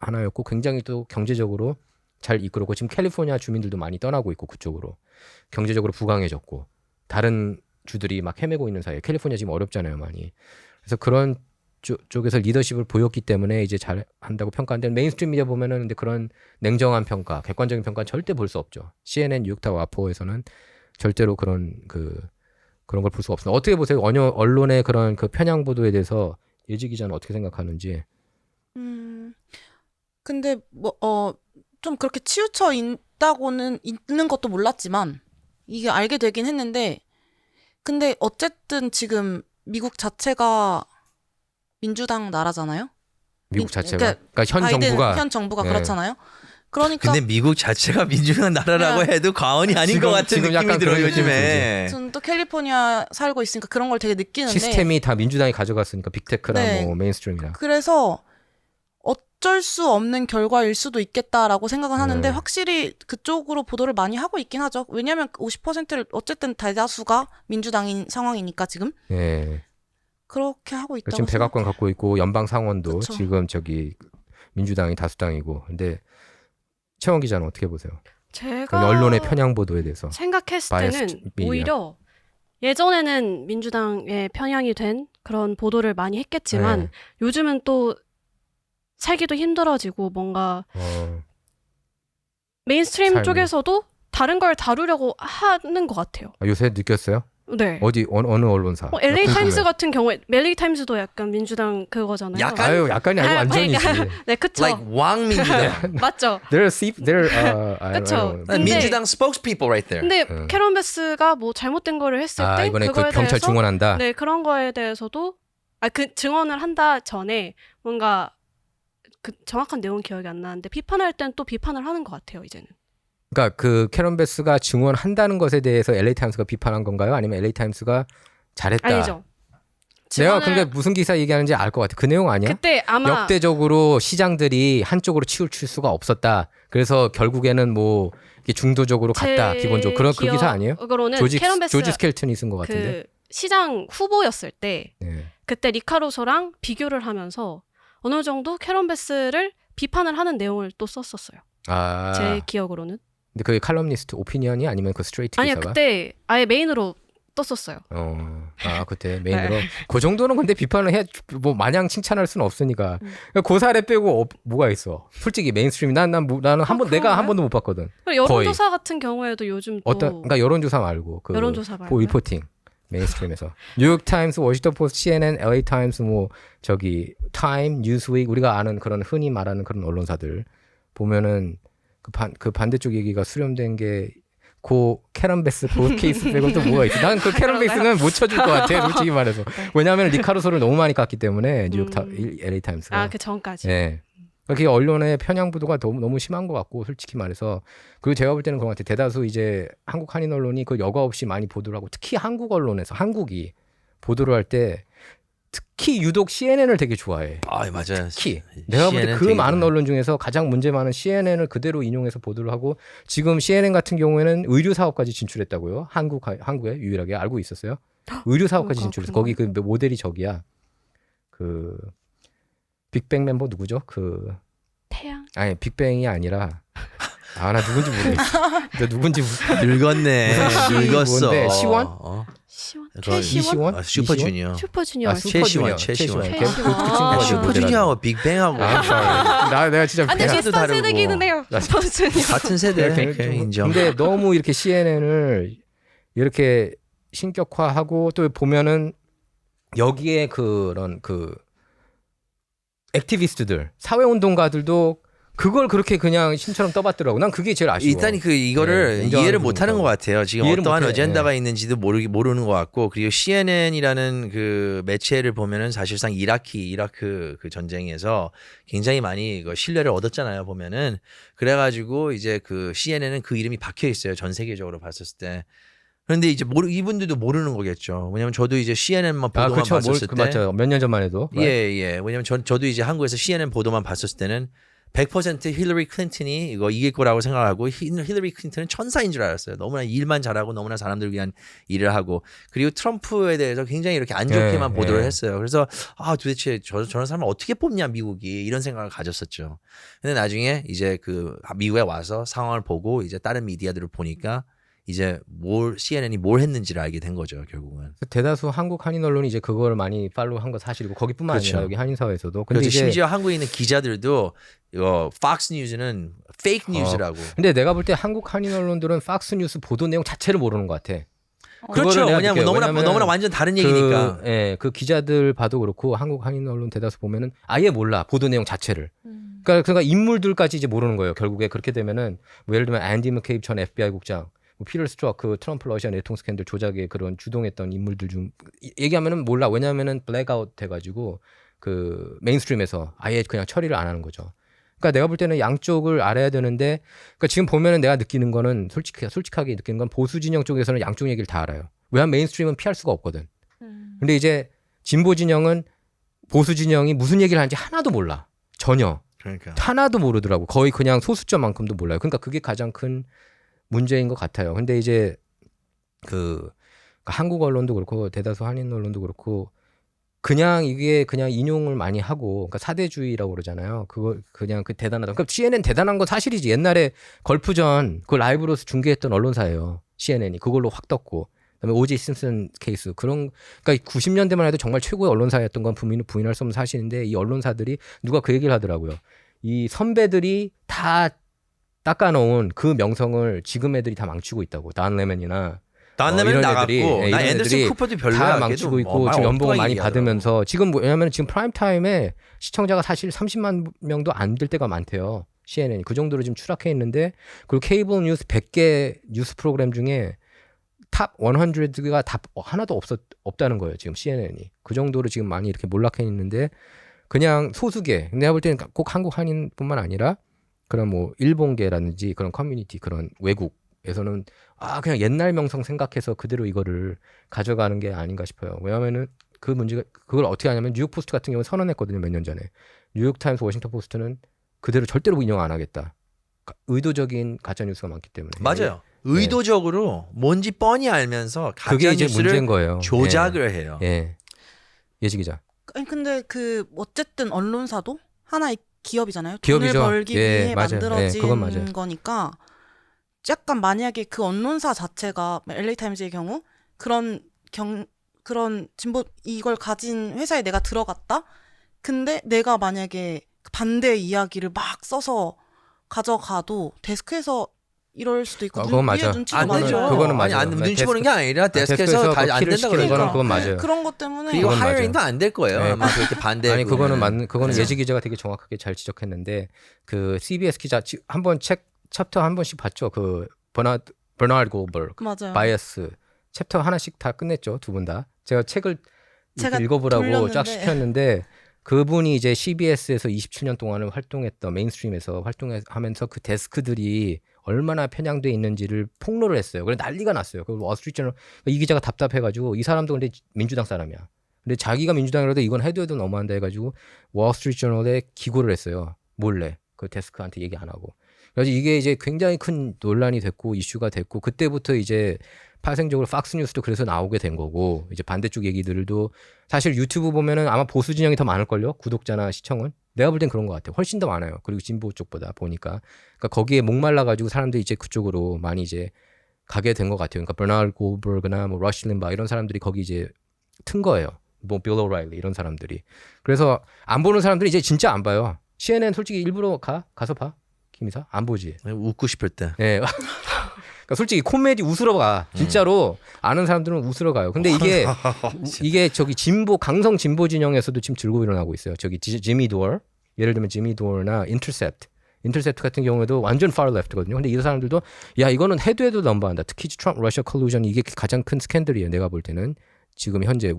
하나였고 굉장히 또 경제적으로 잘 이끌었고 지금 캘리포니아 주민들도 많이 떠나고 있고 그쪽으로 경제적으로 부강해졌고 다른 주들이 막 헤매고 있는 사이에 캘리포니아 지금 어렵잖아요, 많이. 그래서 그런 쪽에서 리더십을 보였기 때문에 이제 잘 한다고 평가하는데 메인스트림 미디어 보면은 근데 그런 냉정한 평가, 객관적인 평가 절대 볼 수 없죠. CNN, 뉴욕타임 와포에서는 절대로 그런 걸 볼 수가 없습니다. 어떻게 보세요? 언론의 그런 그 편향 보도에 대해서 예지 기자는 어떻게 생각하는지? 근데 좀 그렇게 치우쳐 있다고는 있는 것도 몰랐지만 이게 알게 되긴 했는데 근데 어쨌든 지금 미국 자체가 민주당 나라잖아요. 미국 자체가 그러니까 현 정부가 네. 그렇잖아요. 그러니까 근데 미국 자체가 민주당 나라라고 네. 해도 과언이 아닌 지금- 것 같은 지금 느낌이 약간 들어요 그런 느낌이 요즘에. 저는 또 캘리포니아 살고 있으니까 그런 걸 되게 느끼는데 시스템이 다 민주당이 가져갔으니까 빅테크나 네. 뭐 메인스트림이나. 그래서 어쩔 수 없는 결과일 수도 있겠다라고 생각은 하는데 네. 확실히 그쪽으로 보도를 많이 하고 있긴 하죠. 왜냐하면 50%를 어쨌든 대다수가 민주당인 상황이니까 지금 예. 그렇게 하고 있다고 지금 백악관 갖고 있고 연방 상원도 그쵸. 지금 저기 민주당이 다수당이고. 근데 최원 기자는 어떻게 보세요? 그런 제가 언론의 편향 보도에 대해서. 생각했을 biased 때는 media. 오히려 예전에는 민주당에 편향이 된 그런 보도를 많이 했겠지만 네. 요즘은 또 살기도 힘들어지고 뭔가 메인스트림 삶이. 쪽에서도 다른 걸 다루려고 하는 것 같아요. 요새 느꼈어요? 네. 어느 언론사? LA 나 타임스 궁금해. 같은 경우에 LA 타임스도 약간 민주당 그거잖아요. 약간? 아유 약간이 아니고 아, 완전이지. 네, 그쵸. Like 왕민주당. 맞죠. They're 그쵸. 근데- 민주당 spokespeople right there. 근데 캐런 베스가 뭐 잘못된 거를 했을 때 이번에 그 그거에 경찰 대해서 증언한다. 네, 그런 거에 대해서도 그 증언을 한다 전에 뭔가 그 정확한 내용은 기억이 안 나는데 비판할 땐 또 비판을 하는 것 같아요, 이제는. 그러니까 그 캐런 베스가 증언한다는 것에 대해서 LA 타임스가 비판한 건가요? 아니면 LA 타임스가 잘했다. 아니죠. 내가 증언을- 그러니까 무슨 기사 얘기하는지 알 것 같아. 그 내용 아니야? 그때 아마 역대적으로 시장들이 한쪽으로 치우칠 수가 없었다. 그래서 결국에는 뭐 이게 중도적으로 갔다. 제 기본적으로 그런 그 기사 아니에요? 기억으로는 조지 캐런 베스가 스켈튼이 쓴 것 같은데. 그 시장 후보였을 때 네. 그때 리카루소랑 비교를 하면서 어느 정도 캐런 베스를 비판을 하는 내용을 또 썼었어요. 아, 제 기억으로는. 근데 그게 칼럼니스트 오피니언이 아니면 그 스트레이트 아니요, 기사가? 그때 아예 메인으로 떴었어요. 그때 메인으로. 네. 그 정도는 근데 비판을 뭐 마냥 칭찬할 수는 없으니까. 그 사례 빼고 뭐가 있어? 솔직히 메인스트림 나는 내가 한 그런가요? 번도 못 봤거든. 그리고 여론조사 같은 경우에도 요즘 또 그러니까 여론조사 말고 그 여론조사 말고요? 리포팅 메인스트림에서 뉴욕 타임스, 워싱턴 포스트, CNN, LA 타임스 뭐 저기 타임, 뉴스윅 우리가 아는 그런 흔히 말하는 그런 언론사들 보면은 그 반대쪽 얘기가 수렴된 게 고 캐런 베스 그 케이스 빼고 또 뭐가 있어? 난 그 캐런 베스는 못 쳐줄 것 같아, 솔직히 말해서. 왜냐하면 리카루소를 너무 많이 깠기 때문에 뉴욕 LA 타임스가. 그 전까지. 네. 그게 언론의 편향 보도가 너무 심한 것 같고 솔직히 말해서. 그리고 제가 볼 때는 그런 것 같아요. 대다수 이제 한국 한인 언론이 그 여과 없이 많이 보도를 하고 특히 한국 언론에서 한국이 보도를 할 때 특히 유독 CNN을 되게 좋아해. 아 맞아요. 특히 내가 볼 때 CNN 그 되게 많은 좋아요. 언론 중에서 가장 문제 많은 CNN을 그대로 인용해서 보도를 하고 지금 CNN 같은 경우에는 의류 사업까지 진출했다고요. 한국에 유일하게 알고 있었어요. 의류 사업까지 진출해서 거기 그 모델이 저기야. 그 빅뱅 멤버 누구죠? 태양. 아니 빅뱅이 아니라 나 누군지 모르겠어. 나 누군지 늙었네. 늙었어. 뭔데? 시원? 시원. 그거 최시원? 이시원? 슈퍼주니어. 슈퍼주니어. 최시원. 최시원. 최시원. 그 친구가 아, 슈퍼주니어하고 빅뱅하고 내가 진짜 근데 대학도 비슷한 다르고. 세대기는 해요. 슈퍼주니어. 같은 세대. 네, 그냥 인정. 근데 너무 이렇게 CNN을 이렇게 신격화하고 또 보면은 여기에 그런 그 액티비스트들, 사회운동가들도 그걸 그렇게 그냥 신처럼 떠받더라고. 난 그게 제일 아쉬워. 일단 이거를 네, 인정하는 이해를 못하는 부분이니까. 것 같아요. 지금 이해를 어떠한 못해. 어젠다가 네. 있는지도 모르는 것 같고 그리고 CNN이라는 그 매체를 보면은 사실상 이라크 그 전쟁에서 굉장히 많이 그 신뢰를 얻었잖아요. 보면은 그래가지고 이제 그 CNN은 그 이름이 박혀 있어요. 전 세계적으로 봤었을 때. 그런데 이제 이분들도 모르는 거겠죠. 왜냐면 저도 이제 CNN만 보도만 그렇죠. 봤었을 때, 맞죠. 몇 년 전만 해도. 예. 왜냐면 저도 이제 한국에서 CNN 보도만 봤었을 때는 100% 힐러리 클린턴이 이거 이길 거라고 생각하고 힐러리 클린턴은 천사인 줄 알았어요. 너무나 일만 잘하고 너무나 사람들을 위한 일을 하고 그리고 트럼프에 대해서 굉장히 이렇게 안 좋게만 보도를 했어요. 그래서 도대체 저런 사람을 어떻게 뽑냐 미국이 이런 생각을 가졌었죠. 근데 나중에 이제 그 미국에 와서 상황을 보고 이제 다른 미디어들을 보니까 이제 CNN이 뭘 했는지를 알게 된 거죠 결국은. 대다수 한국 한인 언론이 이제 그걸 많이 팔로우한 건 사실이고 거기뿐만 그렇죠. 아니라 여기 한인 사회에서도. 근데 그렇죠. 이제 심지어 한국에 있는 기자들도 이거 팍스 뉴스는 페이크 뉴스라고. 근데 내가 볼 때 한국 한인 언론들은 팍스 뉴스 보도 내용 자체를 모르는 것 같아. 그렇죠. 그거를 내가 왜냐면 느껴요. 너무나 완전 다른 얘기니까. 그 기자들 봐도 그렇고 한국 한인 언론 대다수 보면은 아예 몰라 보도 내용 자체를. 그러니까 인물들까지 이제 모르는 거예요. 결국에 그렇게 되면은 뭐 예를 들면 앤디 맥케이브 전 FBI 국장, 뭐 피터 스트로크 트럼프 러시아 내통 스캔들 조작에 그런 주동했던 인물들 중 얘기하면은 몰라. 왜냐하면은 블랙아웃 돼가지고 그 메인스트림에서 아예 그냥 처리를 안 하는 거죠. 그러니까 내가 볼 때는 양쪽을 알아야 되는데, 그러니까 지금 보면은 내가 느끼는 거는 솔직하게 느끼는 건 보수 진영 쪽에서는 양쪽 얘기를 다 알아요. 왜냐면 메인스트림은 피할 수가 없거든. 근데 이제 진보 진영은 보수 진영이 무슨 얘기를 하는지 하나도 몰라. 전혀. 그러니까. 하나도 모르더라고. 거의 그냥 소수점만큼도 몰라요. 그러니까 그게 가장 큰 문제인 것 같아요. 근데 이제 그러니까 한국 언론도 그렇고 대다수 한인 언론도 그렇고 그냥 이게 그냥 인용을 많이 하고, 그러니까 사대주의라고 그러잖아요. 그걸 그냥 그 대단하다. 그러니까 CNN 대단한 건 사실이지. 옛날에 걸프전 그 라이브로서 중계했던 언론사예요. CNN이 그걸로 확 떴고. 그다음에 오지 심슨 케이스 그런, 그러니까 90년대만 해도 정말 최고의 언론사였던 건 부인할 수 없는 사실인데, 이 언론사들이 누가 그 얘기를 하더라고요. 이 선배들이 다 닦아놓은 그 명성을 지금 애들이 다 망치고 있다고. 단 레멘이나 단내면 이런 나갔고 애들이, 나 이런 앤더슨 애들이 쿠퍼도 별로야. 다 걔도 망치고 있고 말 지금 연봉을 엉뚱하게 많이 얘기하더라고. 받으면서 지금 왜냐하면 지금 프라임 타임에 시청자가 사실 30만 명도 안 될 때가 많대요. CNN이 그 정도로 지금 추락해 있는데, 그리고 케이블 뉴스 100개 뉴스 프로그램 중에 탑 100가 다 하나도 없다는 거예요. 지금 CNN이 그 정도로 지금 많이 이렇게 몰락해 있는데, 그냥 소수계, 내가 볼 때는 꼭 한국 한인뿐만 아니라 그런 뭐 일본계라든지 그런 커뮤니티, 그런 외국에서는 그냥 옛날 명성 생각해서 그대로 이거를 가져가는 게 아닌가 싶어요. 왜냐하면은 그 문제가, 그걸 어떻게 하냐면 뉴욕 포스트 같은 경우는 선언했거든요. 몇 년 전에. 뉴욕 타임스, 워싱턴 포스트는 그대로 절대로 인용 안 하겠다. 의도적인 가짜 뉴스가 많기 때문에. 맞아요. 의도적으로 뭔지 뻔히 알면서 가짜 그게 이제 뉴스를 문제인 거예요. 조작을 해요. 예지 기자. 아니 근데 그 어쨌든 언론사도 하나의 기업이잖아요. 기업이죠. 돈을 벌기 예, 위해 맞아요. 만들어진 그건 맞아요. 거니까, 약간 만약에 그 언론사 자체가 LA 타임즈의 경우 그런 진보 이걸 가진 회사에 내가 들어갔다. 근데 내가 만약에 반대 이야기를 막 써서 가져가도 데스크에서 이럴 수도 있고 그건 맞아. 눈치도 안 많아요. 되죠. 그거는 맞아요. 아니, 눈치 보는 게 아니라 데스크에서 다 안 키를 된다 시키는 그러니까. 거는 그건 맞아요. 그런 것 때문에 그리고 그건 맞아요. 하이어링도 안 될 거예요. 네. 아마 그렇게 반대. 아니 그거는 그래서. 예지 기자가 되게 정확하게 잘 지적했는데, 그 CBS 기자 한번 챕터 한 번씩 봤죠. 그 버나드 골버그 맞아요. 바이어스 챕터 하나씩 다 끝냈죠. 두 분 다. 제가 책을 제가 읽어보라고 돌렸는데. 쫙 시켰는데, 그분이 이제 CBS에서 27년 동안을 활동했던, 메인스트림에서 활동하면서 그 데스크들이 얼마나 편향돼 있는지를 폭로를 했어요. 그래서 난리가 났어요. 그 월스트리트저널, 이 기자가 답답해가지고, 이 사람도 근데 민주당 사람이야. 근데 자기가 민주당이라도 이건 해도 너무한다 해가지고 월스트리트저널에 기고를 했어요. 몰래 그 데스크한테 얘기 안 하고. 그래서 이게 이제 굉장히 큰 논란이 됐고 이슈가 됐고, 그때부터 이제 파생적으로 팍스뉴스도 그래서 나오게 된 거고, 이제 반대쪽 얘기들도 사실 유튜브 보면은 아마 보수 진영이 더 많을걸요. 구독자나 시청은. 내가 볼 땐 그런 것 같아요. 훨씬 더 많아요. 그리고 진보 쪽보다 보니까. 그러니까 거기에 목말라가지고 사람들이 이제 그쪽으로 많이 이제 가게 된 것 같아요. 그러니까 버나드 골버그나 뭐 러시 림바 이런 사람들이 거기 이제 튼 거예요. 뭐 빌 오라일리 이런 사람들이. 그래서 안 보는 사람들이 이제 진짜 안 봐요. CNN 솔직히 일부러 가서 봐. 김이사 안 보지. 웃고 싶을 때. 네. 그러니까 솔직히 코미디 웃으러 가. 진짜로 아는 사람들은 웃으러 가요. 근데 이게 저기 강성 진보 진영에서도 지금 들고 일어나고 있어요. 저기 지미 도어, 예를 들면 지미 도어나 인터셉트 같은 경우에도 완전 far left거든요. 근데 이 사람들도 야 이거는 해도 넘버한다. 특히 트럼프 러시아 컬루전, 이게 가장 큰 스캔들이에요. 내가 볼 때는 지금 현재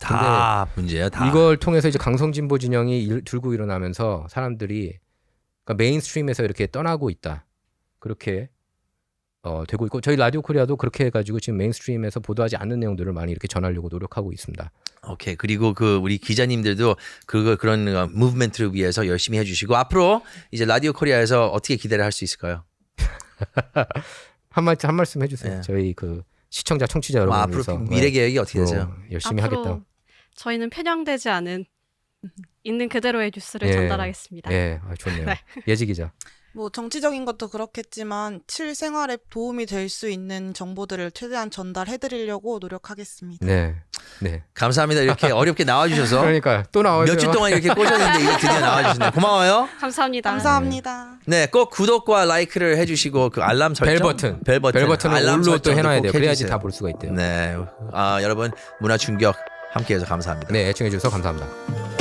다 문제야. 다. 이걸 통해서 이제 강성 진보 진영이 들고 일어나면서 사람들이, 그러니까 메인스트림에서 이렇게 떠나고 있다. 그렇게 되고 있고 저희 라디오 코리아도 그렇게 해가지고 지금 메인스트림에서 보도하지 않는 내용들을 많이 이렇게 전하려고 노력하고 있습니다. 오케이. 그리고 우리 기자님들도 그런 무브멘트를 위해서 열심히 해주시고 앞으로 이제 라디오 코리아에서 어떻게 기대를 할 수 있을까요? 한 말씀 해주세요. 네. 저희 그 시청자 청취자 앞으로 여러분께서 미래 계획이 어떻게 되세요? 열심히 앞으로 하겠다. 저희는 편향되지 않은 있는 그대로의 뉴스를 예. 전달하겠습니다. 예, 좋네요. 네. 예지 기자. 뭐 정치적인 것도 그렇겠지만 실생활에 도움이 될 수 있는 정보들을 최대한 전달해드리려고 노력하겠습니다. 네, 네. 감사합니다. 이렇게 어렵게 나와주셔서 그러니까 또 나와요. 몇 주 동안 이렇게 꼬셨는데 이게 드디어 나와주시네요. 고마워요. 감사합니다. 감사합니다. 네, 꼭 구독과 라이크를 해주시고 그 알람 설정, 벨 버튼은 알람 올로 또 설정도 해놔야 꼭 돼요. 그래야지 해주세요. 다 볼 수가 있대요. 네, 여러분 문화 충격 함께해서 감사합니다. 네, 애청해 주셔서 감사합니다.